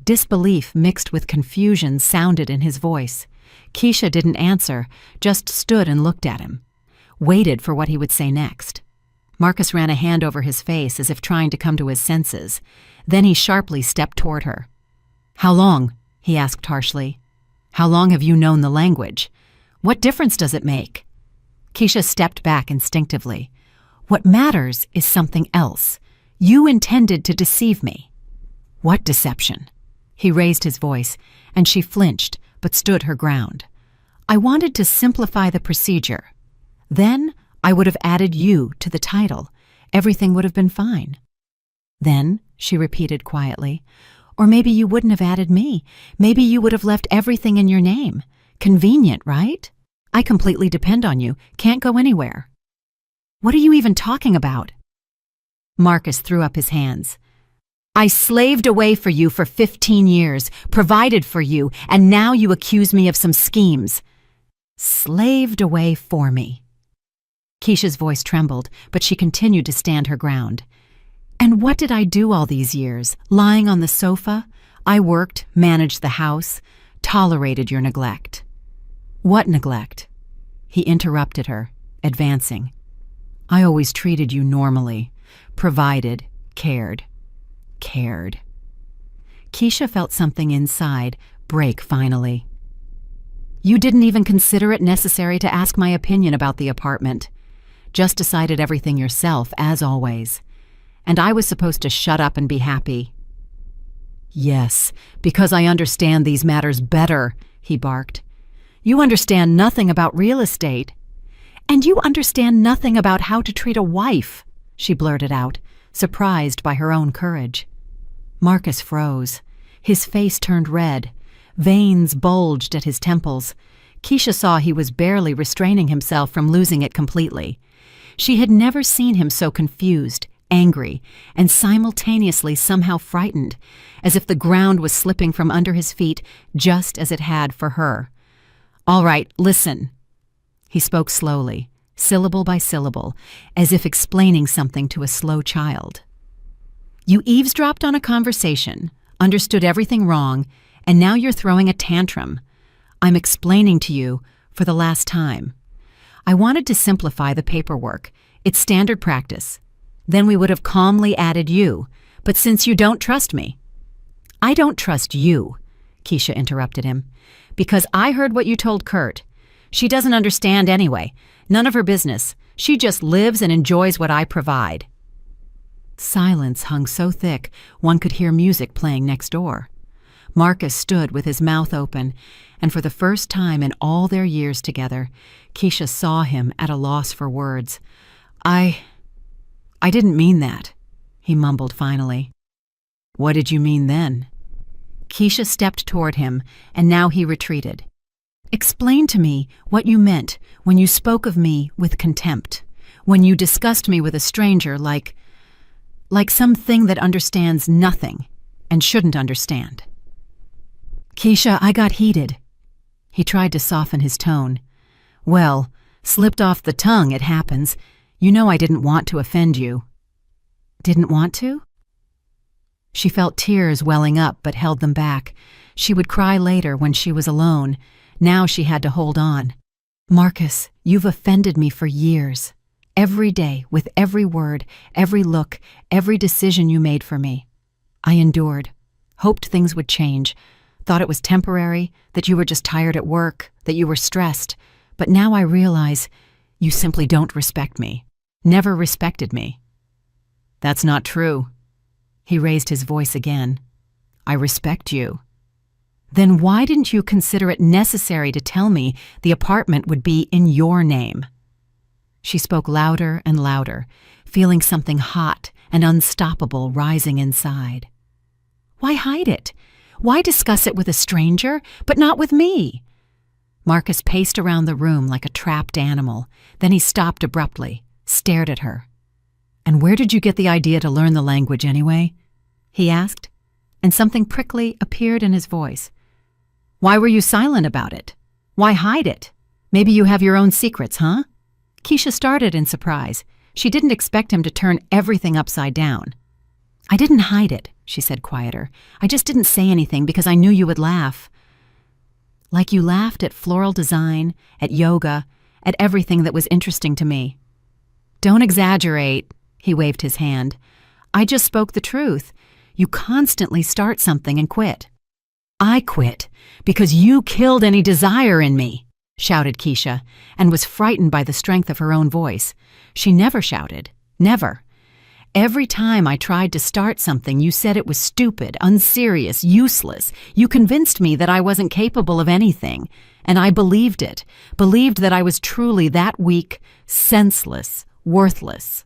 Disbelief mixed with confusion sounded in his voice. Keisha didn't answer, just stood and looked at him, waited for what he would say next. Marcus ran a hand over his face as if trying to come to his senses. Then he sharply stepped toward her. How long? He asked harshly. How long have you known the language? What difference does it make? Keisha stepped back instinctively. What matters is something else. You intended to deceive me. What deception? He raised his voice, and she flinched, but stood her ground. I wanted to simplify the procedure. Then I would have added you to the title. Everything would have been fine. Then, she repeated quietly, or maybe you wouldn't have added me. Maybe you would have left everything in your name. Convenient, right? I completely depend on you. Can't go anywhere. What are you even talking about? Marcus threw up his hands. I slaved away for you for 15 years, provided for you, and now you accuse me of some schemes. Slaved away for me. Keisha's voice trembled, but she continued to stand her ground. And what did I do all these years? Lying on the sofa? I worked, managed the house, tolerated your neglect. What neglect? He interrupted her, advancing. I always treated you normally, provided, cared. Keisha felt something inside break finally. You didn't even consider it necessary to ask my opinion about the apartment. Just decided everything yourself, as always. And I was supposed to shut up and be happy. Yes, because I understand these matters better, he barked. You understand nothing about real estate. And you understand nothing about how to treat a wife, she blurted out, surprised by her own courage. Marcus froze. His face turned red. Veins bulged at his temples. Keisha saw he was barely restraining himself from losing it completely. She had never seen him so confused, angry, and simultaneously somehow frightened, as if the ground was slipping from under his feet just as it had for her. All right, listen. He spoke slowly, syllable by syllable, as if explaining something to a slow child. You eavesdropped on a conversation, understood everything wrong, and now you're throwing a tantrum. I'm explaining to you for the last time. I wanted to simplify the paperwork. It's standard practice. Then we would have calmly added you. But since you don't trust me... I don't trust you, Keisha interrupted him, because I heard what you told Kurt. She doesn't understand anyway. None of her business. She just lives and enjoys what I provide. Silence hung so thick one could hear music playing next door. Marcus stood with his mouth open, and for the first time in all their years together, Keisha saw him at a loss for words. I didn't mean that, he mumbled finally. What did you mean then? Keisha stepped toward him, and now he retreated. Explain to me what you meant when you spoke of me with contempt, when you discussed me with a stranger like something that understands nothing and shouldn't understand. Keisha, I got heated. He tried to soften his tone. Well, slipped off the tongue, it happens. You know I didn't want to offend you. Didn't want to? She felt tears welling up but held them back. She would cry later when she was alone. Now she had to hold on. Marcus, you've offended me for years, every day, with every word, every look, every decision you made for me. I endured, hoped things would change, thought it was temporary, that you were just tired at work, that you were stressed. But now I realize you simply don't respect me, never respected me. That's not true. He raised his voice again. I respect you. Then why didn't you consider it necessary to tell me the apartment would be in your name? She spoke louder and louder, feeling something hot and unstoppable rising inside. Why hide it? Why discuss it with a stranger, but not with me? Marcus paced around the room like a trapped animal. Then he stopped abruptly, stared at her. And where did you get the idea to learn the language anyway? He asked, and something prickly appeared in his voice. Why were you silent about it? Why hide it? Maybe you have your own secrets, huh? Keisha started in surprise. She didn't expect him to turn everything upside down. I didn't hide it, she said quieter. I just didn't say anything because I knew you would laugh. Like you laughed at floral design, at yoga, at everything that was interesting to me. Don't exaggerate, he waved his hand. I just spoke the truth. You constantly start something and quit. I quit because you killed any desire in me, shouted Keisha, and was frightened by the strength of her own voice. She never shouted, never. Every time I tried to start something, you said it was stupid, unserious, useless. You convinced me that I wasn't capable of anything, and I believed it, believed that I was truly that weak, senseless, worthless.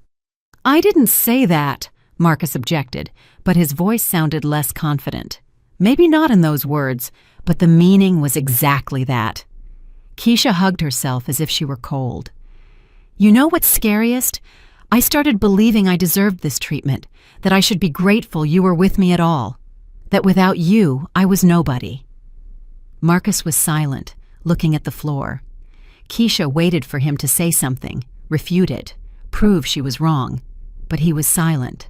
I didn't say that, Marcus objected, but his voice sounded less confident. Maybe not in those words, but the meaning was exactly that. Keisha hugged herself as if she were cold. You know what's scariest? I started believing I deserved this treatment, that I should be grateful you were with me at all, that without you, I was nobody. Marcus was silent, looking at the floor. Keisha waited for him to say something, refute it, prove she was wrong, but he was silent.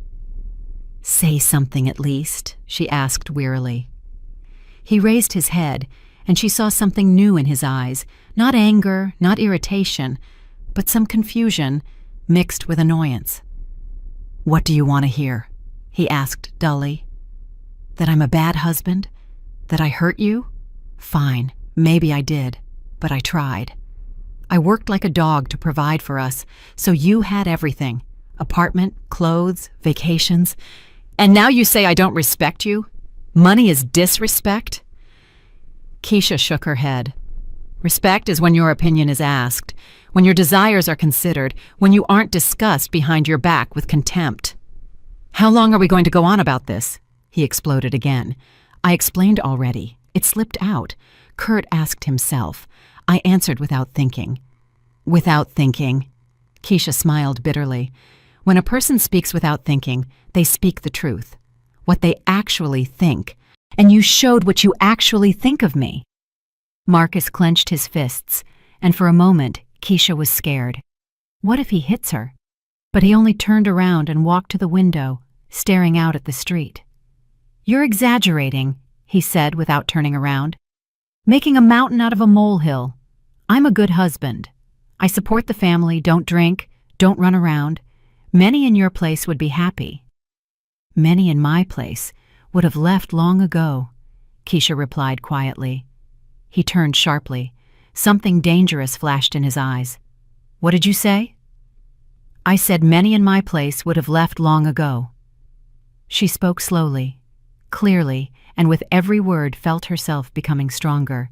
Say something at least, she asked wearily. He raised his head, and she saw something new in his eyes, not anger, not irritation, but some confusion mixed with annoyance. What do you want to hear? He asked dully. That I'm a bad husband? That I hurt you? Fine, maybe I did, but I tried. I worked like a dog to provide for us, so you had everything. Apartment, clothes, vacations. And now you say I don't respect you? Money is disrespect? Keisha shook her head. Respect is when your opinion is asked, when your desires are considered, when you aren't discussed behind your back with contempt. How long are we going to go on about this? He exploded again. I explained already. It slipped out. Kurt asked himself. I answered without thinking. Without thinking. Keisha smiled bitterly. When a person speaks without thinking, they speak the truth. What they actually think. And you showed what you actually think of me. Marcus clenched his fists, and for a moment, Keisha was scared. What if he hits her? But he only turned around and walked to the window, staring out at the street. You're exaggerating, he said without turning around. Making a mountain out of a molehill. I'm a good husband. I support the family, don't drink, don't run around. Many in your place would be happy. Many in my place would have left long ago, Keisha replied quietly. He turned sharply. Something dangerous flashed in his eyes. What did you say? I said many in my place would have left long ago. She spoke slowly, clearly, and with every word felt herself becoming stronger.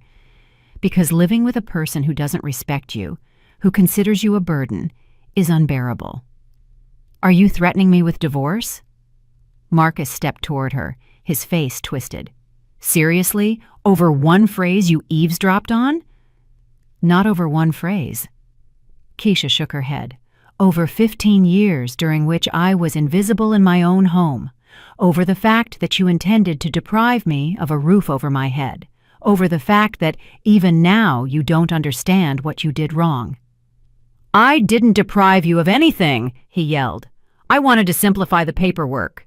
Because living with a person who doesn't respect you, who considers you a burden, is unbearable. Are you threatening me with divorce? Marcus stepped toward her, his face twisted. Seriously? Over one phrase you eavesdropped on? Not over one phrase. Keisha shook her head. Over 15 years during which I was invisible in my own home. Over the fact that you intended to deprive me of a roof over my head. Over the fact that even now you don't understand what you did wrong. I didn't deprive you of anything, he yelled. I wanted to simplify the paperwork.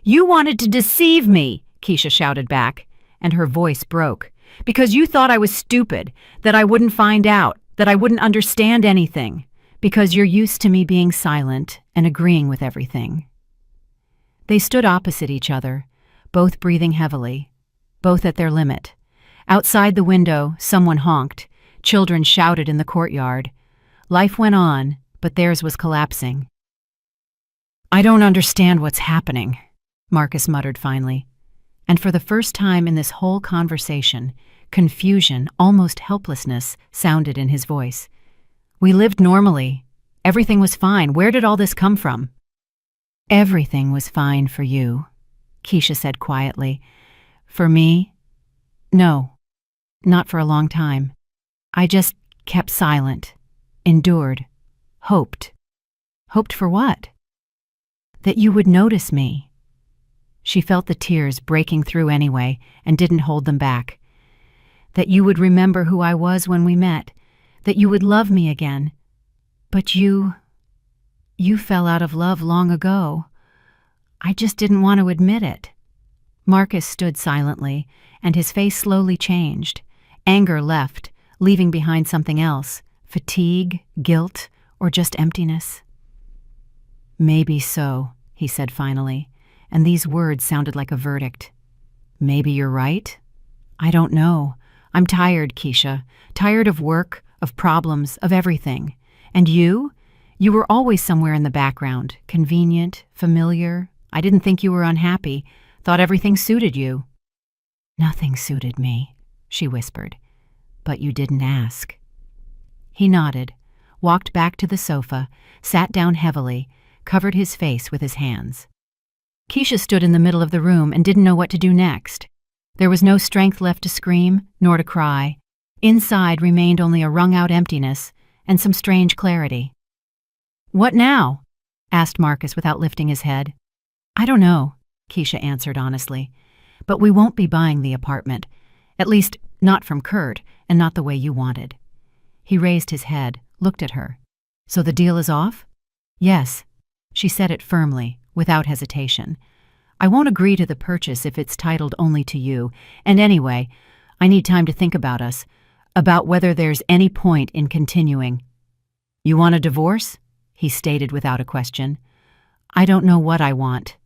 You wanted to deceive me, Keisha shouted back, and her voice broke. Because you thought I was stupid, that I wouldn't find out, that I wouldn't understand anything. Because you're used to me being silent and agreeing with everything." They stood opposite each other, both breathing heavily, both at their limit. Outside the window, someone honked. Children shouted in the courtyard. Life went on, but theirs was collapsing. "I don't understand what's happening," Marcus muttered finally. And for the first time in this whole conversation, confusion, almost helplessness, sounded in his voice. "We lived normally. Everything was fine. Where did all this come from?" "Everything was fine for you," Keisha said quietly. "For me? No, not for a long time. I just kept silent, endured, hoped." "Hoped for what?" "That you would notice me." She felt the tears breaking through anyway and didn't hold them back. "That you would remember who I was when we met, that you would love me again. But you fell out of love long ago. I just didn't want to admit it." Marcus stood silently, and his face slowly changed. Anger left, leaving behind something else, fatigue, guilt, or just emptiness. "Maybe so," he said finally, and these words sounded like a verdict. "Maybe you're right? I don't know. I'm tired, Keisha. Tired of work, of problems, of everything. And you? You were always somewhere in the background, convenient, familiar. I didn't think you were unhappy, thought everything suited you." "Nothing suited me," she whispered. "But you didn't ask." He nodded, walked back to the sofa, sat down heavily, covered his face with his hands. Keisha stood in the middle of the room and didn't know what to do next. There was no strength left to scream, nor to cry. Inside remained only a wrung-out emptiness and some strange clarity. "What now?" asked Marcus without lifting his head. "I don't know," Keisha answered honestly. "But we won't be buying the apartment. At least, not from Kurt, and not the way you wanted." He raised his head, looked at her. "So the deal is off?" "Yes," she said it firmly, without hesitation. "I won't agree to the purchase if it's titled only to you, and anyway, I need time to think about us, about whether there's any point in continuing." "You want a divorce?" he stated without a question. "I don't know what I want."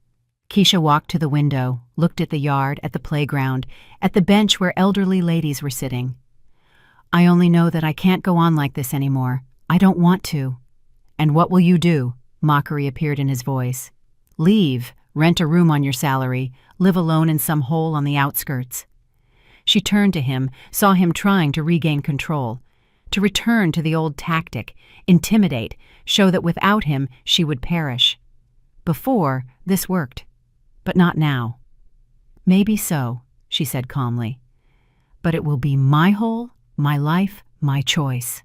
Keisha walked to the window, looked at the yard, at the playground, at the bench where elderly ladies were sitting. "I only know that I can't go on like this anymore. I don't want to." "And what will you do?" Mockery appeared in his voice. "Leave, rent a room on your salary, live alone in some hole on the outskirts." She turned to him, saw him trying to regain control, to return to the old tactic, intimidate, show that without him she would perish. Before, this worked, but not now. "Maybe so," she said calmly. "But it will be my hole, my life, my choice."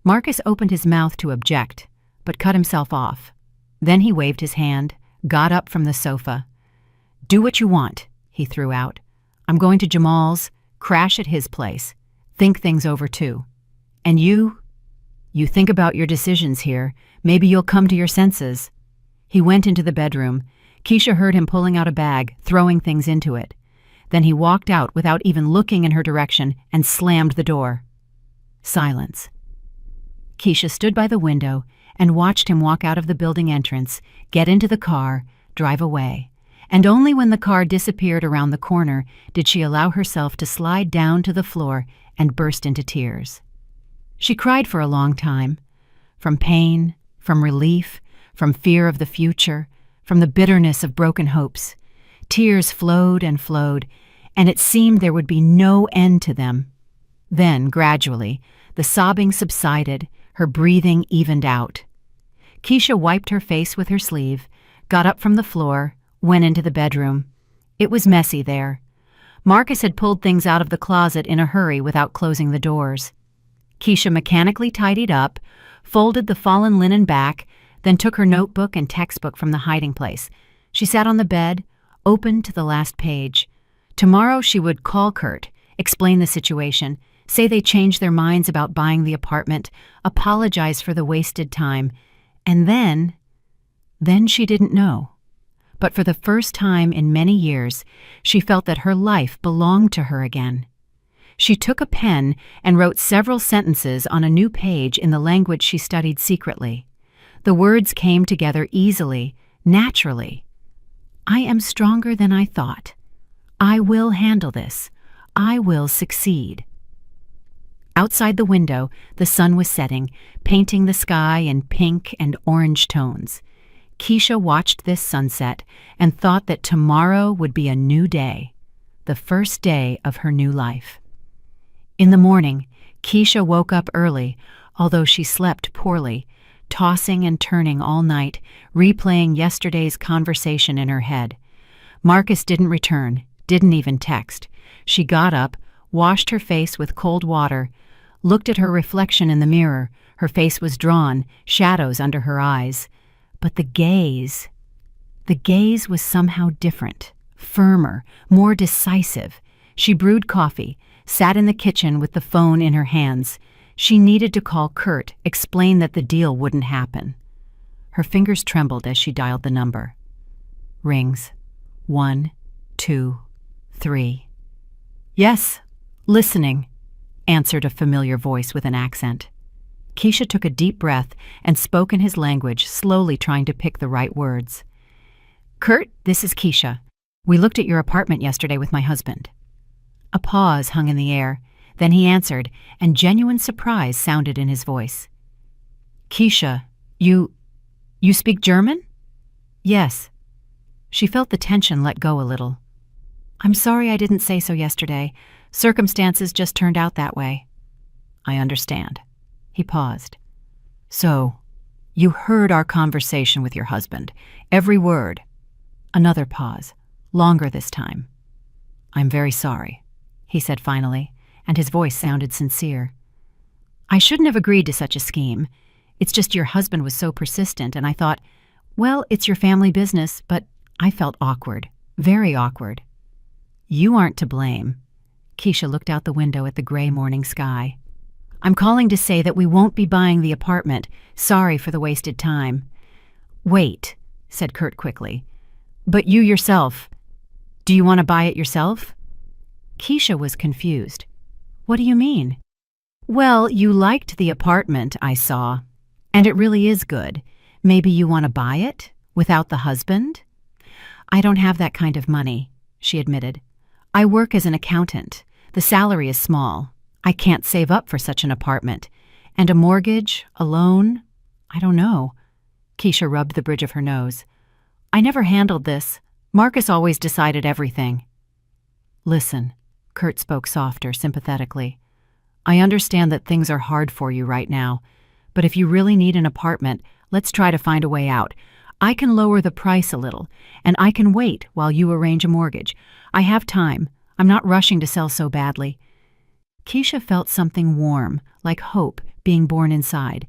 Marcus opened his mouth to object, but cut himself off. Then he waved his hand, got up from the sofa. "Do what you want," he threw out. "I'm going to Jamal's, crash at his place, think things over too. And you think about your decisions here, maybe you'll come to your senses." He went into the bedroom. Keisha heard him pulling out a bag, throwing things into it. Then he walked out without even looking in her direction and slammed the door. Silence. Keisha stood by the window and watched him walk out of the building entrance, get into the car, drive away. And only when the car disappeared around the corner did she allow herself to slide down to the floor and burst into tears. She cried for a long time, from pain, from relief, from fear of the future, from the bitterness of broken hopes. Tears flowed, and it seemed there would be no end to them. Then, gradually, the sobbing subsided, her breathing evened out. Keisha wiped her face with her sleeve, got up from the floor, went into the bedroom. It was messy there. Marcus had pulled things out of the closet in a hurry without closing the doors. Keisha mechanically tidied up, folded the fallen linen back, then took her notebook and textbook from the hiding place. She sat on the bed, opened to the last page. Tomorrow she would call Kurt, explain the situation, say they changed their minds about buying the apartment, apologize for the wasted time, and then she didn't know. But for the first time in many years, she felt that her life belonged to her again. She took a pen and wrote several sentences on a new page in the language she studied secretly. The words came together easily, naturally. I am stronger than I thought. I will handle this. I will succeed. Outside the window, the sun was setting, painting the sky in pink and orange tones. Keisha watched this sunset and thought that tomorrow would be a new day, the first day of her new life. In the morning, Keisha woke up early, although she slept poorly, tossing and turning all night, replaying yesterday's conversation in her head. Marcus didn't return, didn't even text. She got up, washed her face with cold water, looked at her reflection in the mirror. Her face was drawn, shadows under her eyes. But the gaze was somehow different, firmer, more decisive. She brewed coffee, sat in the kitchen with the phone in her hands. She needed to call Kurt, explain that the deal wouldn't happen. Her fingers trembled as she dialed the number. Rings. 1, 2, 3. Yes, listening, answered a familiar voice with an accent. Keisha took a deep breath and spoke in his language, slowly trying to pick the right words. Kurt, this is Keisha. We looked at your apartment yesterday with my husband. A pause hung in the air. Then he answered, and genuine surprise sounded in his voice. Keisha, you speak German? Yes. She felt the tension let go a little. I'm sorry I didn't say so yesterday. Circumstances just turned out that way. I understand. He paused. So, you heard our conversation with your husband. Every word. Another pause, longer this time. I'm very sorry, he said finally, and his voice sounded sincere. I shouldn't have agreed to such a scheme. It's just your husband was so persistent, and I thought, well, it's your family business, but I felt awkward, very awkward. You aren't to blame. Keisha looked out the window at the gray morning sky. I'm calling to say that we won't be buying the apartment. Sorry for the wasted time. Wait, said Kurt quickly. But you yourself, do you want to buy it yourself? Keisha was confused. What do you mean? Well, you liked the apartment, I saw. And it really is good. Maybe you want to buy it? Without the husband? I don't have that kind of money, she admitted. I work as an accountant. The salary is small. I can't save up for such an apartment. And a mortgage, a loan? I don't know. Keisha rubbed the bridge of her nose. I never handled this. Marcus always decided everything. Listen, Kurt spoke softer, sympathetically. I understand that things are hard for you right now, but if you really need an apartment, let's try to find a way out. I can lower the price a little, and I can wait while you arrange a mortgage. I have time. I'm not rushing to sell so badly. Keisha felt something warm, like hope, being born inside.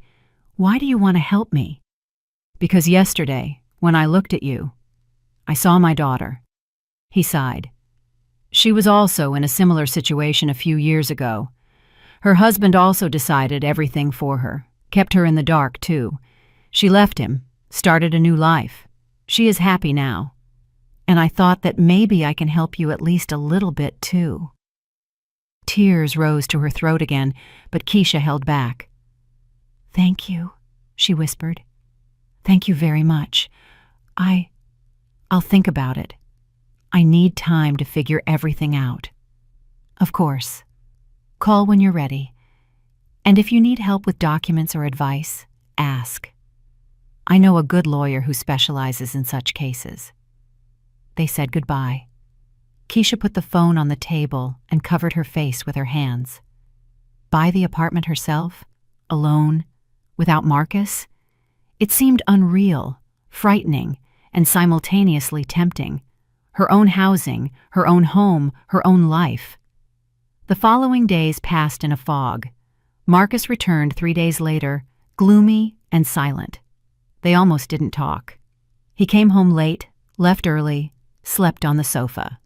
Why do you want to help me? Because yesterday, when I looked at you, I saw my daughter. He sighed. She was also in a similar situation a few years ago. Her husband also decided everything for her, kept her in the dark too. She left him, started a new life. She is happy now. And I thought that maybe I can help you at least a little bit too. Tears rose to her throat again, but Keisha held back. Thank you, she whispered. Thank you very much. I'll think about it. I need time to figure everything out. Of course. Call when you're ready. And if you need help with documents or advice, ask. I know a good lawyer who specializes in such cases. They said goodbye. Keisha put the phone on the table and covered her face with her hands. Buy the apartment herself? Alone? Without Marcus? It seemed unreal, frightening, and simultaneously tempting. Her own housing, her own home, her own life. The following days passed in a fog. Marcus returned 3 days later, gloomy and silent. They almost didn't talk. He came home late, left early, slept on the sofa.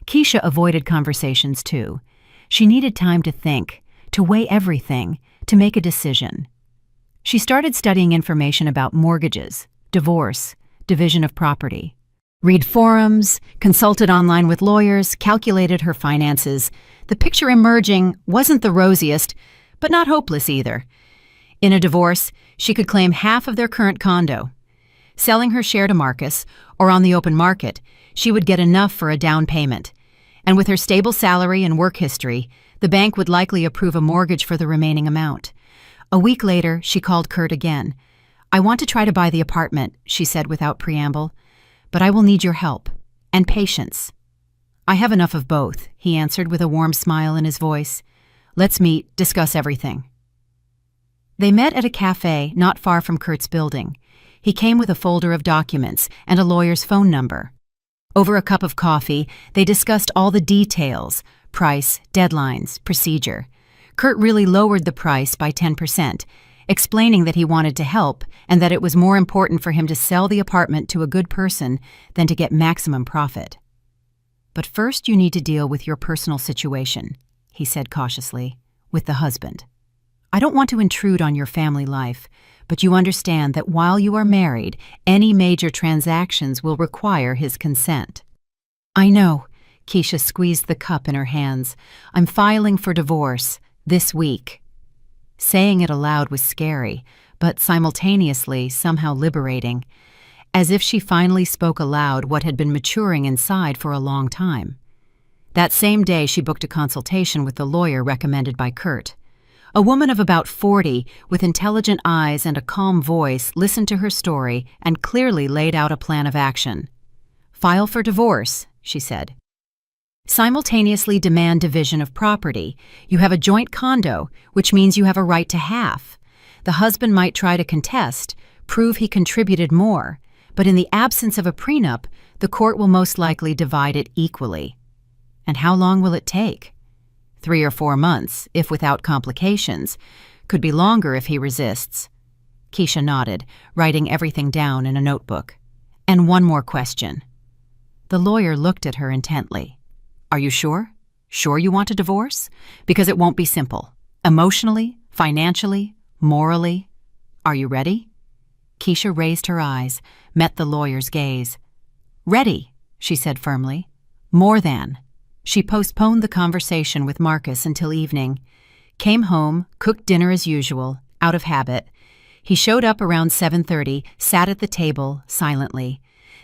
Keisha avoided conversations too. She needed time to think, to weigh everything, to make a decision. She started studying information about mortgages, divorce, division of property. Read forums, consulted online with lawyers, calculated her finances. The picture emerging wasn't the rosiest, but not hopeless either. In a divorce, she could claim half of their current condo. Selling her share to Marcus, or on the open market, she would get enough for a down payment. And with her stable salary and work history, the bank would likely approve a mortgage for the remaining amount. A week later, she called Kurt again. "I want to try to buy the apartment," she said without preamble, "but I will need your help and patience." "I have enough of both," he answered with a warm smile in his voice. "Let's meet, discuss everything." They met at a cafe not far from Kurt's building. He came with a folder of documents and a lawyer's phone number. Over a cup of coffee, they discussed all the details: price, deadlines, procedure. Kurt really lowered the price by 10%, explaining that he wanted to help and that it was more important for him to sell the apartment to a good person than to get maximum profit. "But first you need to deal with your personal situation," he said cautiously, "with the husband. I don't want to intrude on your family life, but you understand that while you are married, any major transactions will require his consent." "I know." Keisha squeezed the cup in her hands. "I'm filing for divorce this week." Saying it aloud was scary, but simultaneously somehow liberating, as if she finally spoke aloud what had been maturing inside for a long time. That same day, she booked a consultation with the lawyer recommended by Kurt. A woman of about 40, with intelligent eyes and a calm voice, listened to her story and clearly laid out a plan of action. "File for divorce," she said. "Simultaneously demand division of property. You have a joint condo, which means you have a right to half. The husband might try to contest, prove he contributed more, but in the absence of a prenup, the court will most likely divide it equally." "And how long will it take?" 3 or 4 months, if without complications. Could be longer if he resists. Keisha nodded, writing everything down in a notebook. "And one more question." The lawyer looked at her intently. "Are you sure? Sure you want a divorce? Because it won't be simple. Emotionally, financially, morally. Are you ready?" Keisha raised her eyes, met the lawyer's gaze. "Ready," she said firmly. "More than." She postponed the conversation with Marcus until evening, came home, cooked dinner as usual, out of habit. He showed up around 7:30, sat at the table, silently.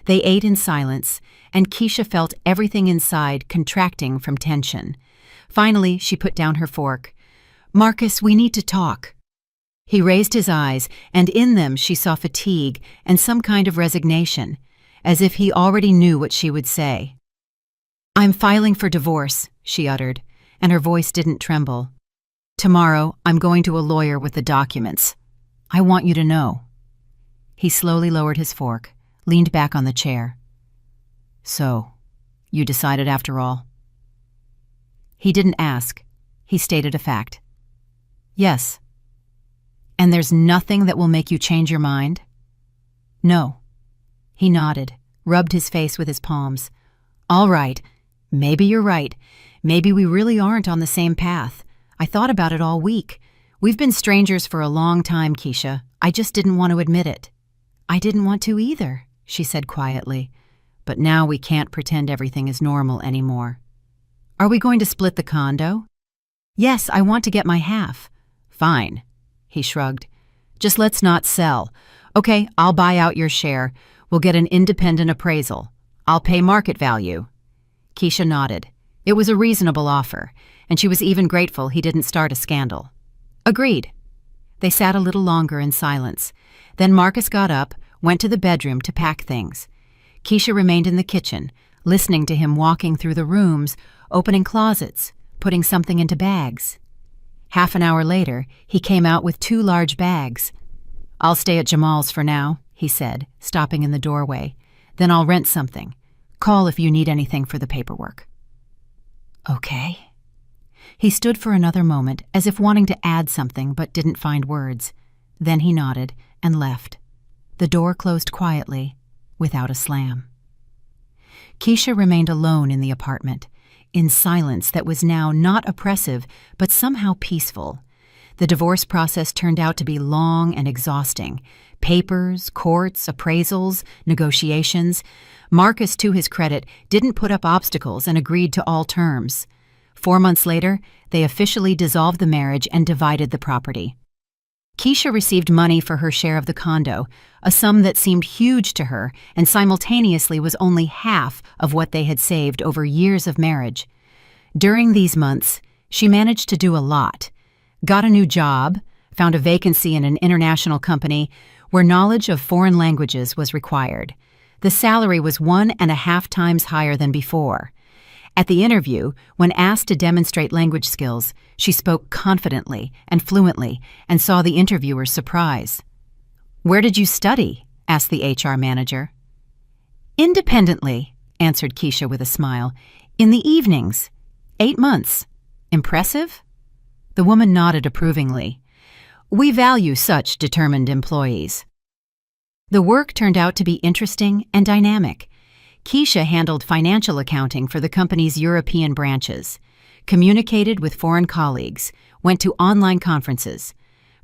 They ate in silence, and Keisha felt everything inside contracting from tension. Finally, she put down her fork. "Marcus, we need to talk." He raised his eyes, and in them she saw fatigue and some kind of resignation, as if he already knew what she would say. "I'm filing for divorce," she uttered, and her voice didn't tremble. "Tomorrow, I'm going to a lawyer with the documents. I want you to know." He slowly lowered his fork, leaned back on the chair. "So, you decided after all?" He didn't ask. He stated a fact. "Yes." "And there's nothing that will make you change your mind?" "No." He nodded, rubbed his face with his palms. "All right. Maybe you're right. Maybe we really aren't on the same path. I thought about it all week. We've been strangers for a long time, Keisha. I just didn't want to admit it." "I didn't want to either," she said quietly. "But now we can't pretend everything is normal anymore." "Are we going to split the condo?" "Yes, I want to get my half." "Fine," he shrugged. "Just let's not sell. Okay, I'll buy out your share. We'll get an independent appraisal. I'll pay market value." Keisha nodded. It was a reasonable offer, and she was even grateful he didn't start a scandal. "Agreed." They sat a little longer in silence. Then Marcus got up, went to the bedroom to pack things. Keisha remained in the kitchen, listening to him walking through the rooms, opening closets, putting something into bags. Half an hour later, he came out with 2 large bags. "I'll stay at Jamal's for now," he said, stopping in the doorway. "Then I'll rent something. Call if you need anything for the paperwork." "Okay." He stood for another moment, as if wanting to add something but didn't find words. Then he nodded and left. The door closed quietly, without a slam. Keisha remained alone in the apartment, in silence that was now not oppressive but somehow peaceful. The divorce process turned out to be long and exhausting. Papers, courts, appraisals, negotiations. Marcus, to his credit, didn't put up obstacles and agreed to all terms. 4 months later, they officially dissolved the marriage and divided the property. Keisha received money for her share of the condo, a sum that seemed huge to her and simultaneously was only half of what they had saved over years of marriage. During these months, she managed to do a lot. Got a new job, found a vacancy in an international company where knowledge of foreign languages was required. The salary was 1.5 times higher than before. At the interview, when asked to demonstrate language skills, she spoke confidently and fluently and saw the interviewer's surprise. "Where did you study?" asked the HR manager. "Independently," answered Keisha with a smile. "In the evenings. 8 months. Impressive?" The woman nodded approvingly. "We value such determined employees." The work turned out to be interesting and dynamic. Keisha handled financial accounting for the company's European branches, communicated with foreign colleagues, went to online conferences.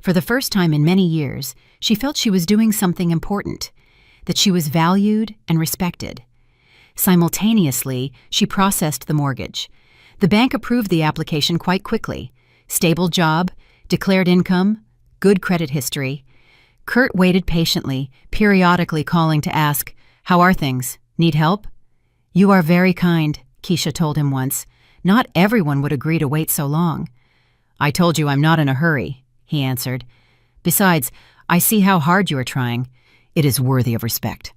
For the first time in many years, she felt she was doing something important, that she was valued and respected. Simultaneously, she processed the mortgage. The bank approved the application quite quickly. Stable job, declared income, good credit history. Kurt waited patiently, periodically calling to ask, "How are things? Need help?" "You are very kind," Keisha told him once. "Not everyone would agree to wait so long." "I told you I'm not in a hurry," he answered. "Besides, I see how hard you are trying. It is worthy of respect."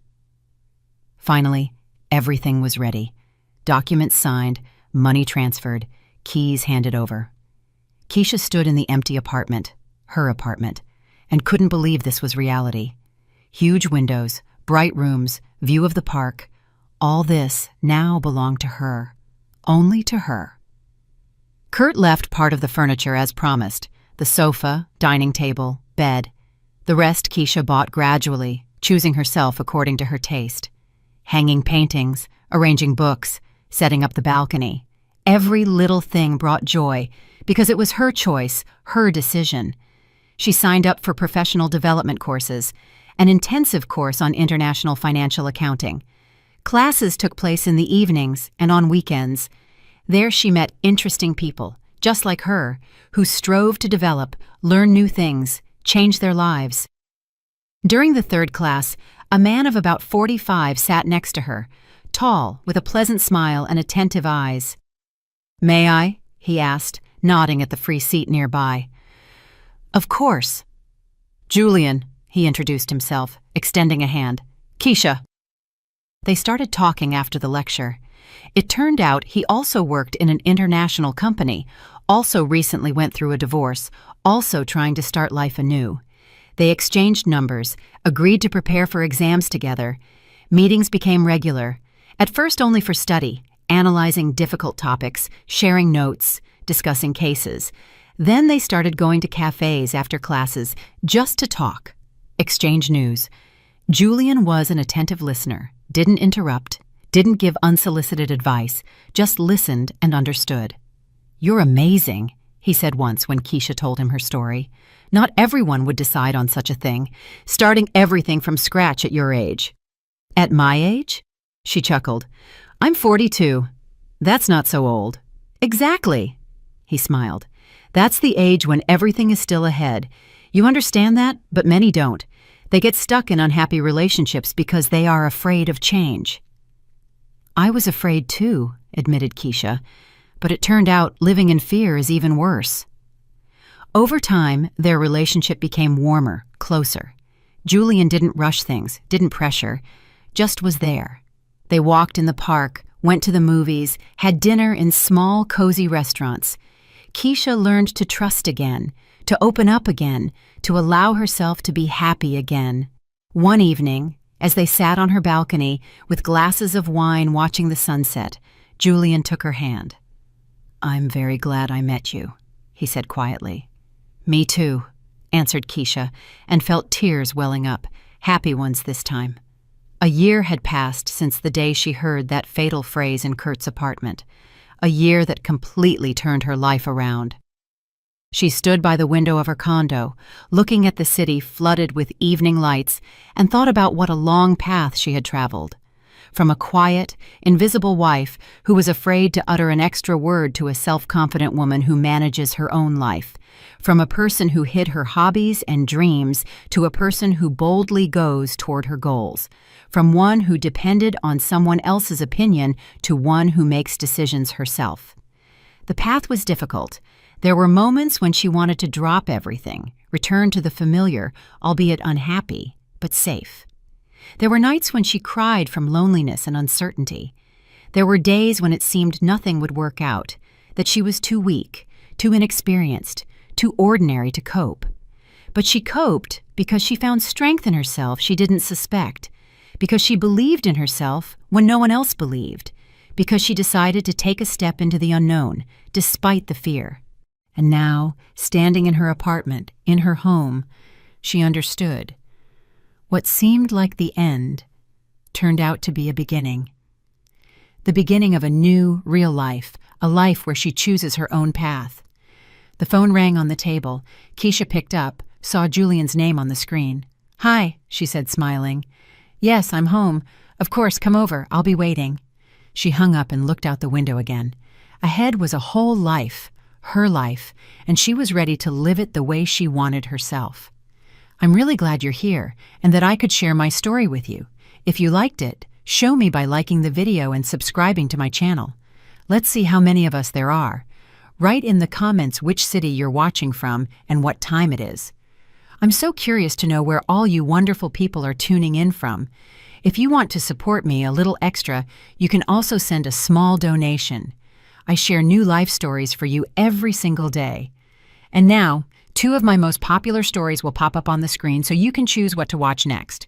Finally, everything was ready. Documents signed, money transferred, keys handed over. Keisha stood in the empty apartment, her apartment, and couldn't believe this was reality. Huge windows, bright rooms, view of the park, all this now belonged to her, only to her. Kurt left part of the furniture as promised, the sofa, dining table, bed. The rest Keisha bought gradually, choosing herself according to her taste. Hanging paintings, arranging books, setting up the balcony. Every little thing brought joy because it was her choice, her decision. She signed up for professional development courses, an intensive course on international financial accounting. Classes took place in the evenings and on weekends. There she met interesting people, just like her, who strove to develop, learn new things, change their lives. During the third class, a man of about 45 sat next to her, tall, with a pleasant smile and attentive eyes. "May I?" he asked, nodding at the free seat nearby. "Of course." "Julian," he introduced himself, extending a hand. "Keisha." They started talking after the lecture. It turned out he also worked in an international company, also recently went through a divorce, also trying to start life anew. They exchanged numbers, agreed to prepare for exams together. Meetings became regular, at first only for study, analyzing difficult topics, sharing notes, discussing cases. Then they started going to cafes after classes just to talk, exchange news. Julian was an attentive listener, didn't interrupt, didn't give unsolicited advice, just listened and understood. "You're amazing," he said once when Keisha told him her story. "Not everyone would decide on such a thing, starting everything from scratch at your age." "At my age?" She chuckled. "I'm 42. That's not so old." "Exactly," he smiled. "That's the age when everything is still ahead. You understand that, but many don't. They get stuck in unhappy relationships because they are afraid of change." "I was afraid too," admitted Keisha, "but it turned out living in fear is even worse." Over time, their relationship became warmer, closer. Julian didn't rush things, didn't pressure, just was there. They walked in the park, went to the movies, had dinner in small, cozy restaurants. Keisha learned to trust again, to open up again, to allow herself to be happy again. One evening, as they sat on her balcony with glasses of wine watching the sunset, Julian took her hand. "I'm very glad I met you," he said quietly. "Me too," answered Keisha, and felt tears welling up, happy ones this time. A year had passed since the day she heard that fatal phrase in Kurt's apartment, a year that completely turned her life around. She stood by the window of her condo, looking at the city flooded with evening lights, and thought about what a long path she had traveled. from a quiet, invisible wife who was afraid to utter an extra word to a self-confident woman who manages her own life, from a person who hid her hobbies and dreams to a person who boldly goes toward her goals, from one who depended on someone else's opinion to one who makes decisions herself. The path was difficult. There were moments when she wanted to drop everything, return to the familiar, albeit unhappy, but safe. There were nights when she cried from loneliness and uncertainty. There were days when it seemed nothing would work out, that she was too weak, too inexperienced, too ordinary to cope. But she coped because she found strength in herself she didn't suspect, because she believed in herself when no one else believed, because she decided to take a step into the unknown, despite the fear. And now, standing in her apartment, in her home, she understood. What seemed like the end turned out to be a beginning. The beginning of a new, real life, a life where she chooses her own path. The phone rang on the table. Keisha picked up, saw Julian's name on the screen. "Hi," she said, smiling. "Yes, I'm home. Of course, come over. I'll be waiting." She hung up and looked out the window again. Ahead was a whole life, her life, and she was ready to live it the way she wanted herself. "I'm really glad you're here and that I could share my story with you. If you liked it, show me by liking the video and subscribing to my channel. Let's see how many of us there are. Write in the comments which city you're watching from and what time it is. I'm so curious to know where all you wonderful people are tuning in from. If you want to support me a little extra, you can also send a small donation. I share new life stories for you every single day. And now, 2 of my most popular stories will pop up on the screen so you can choose what to watch next.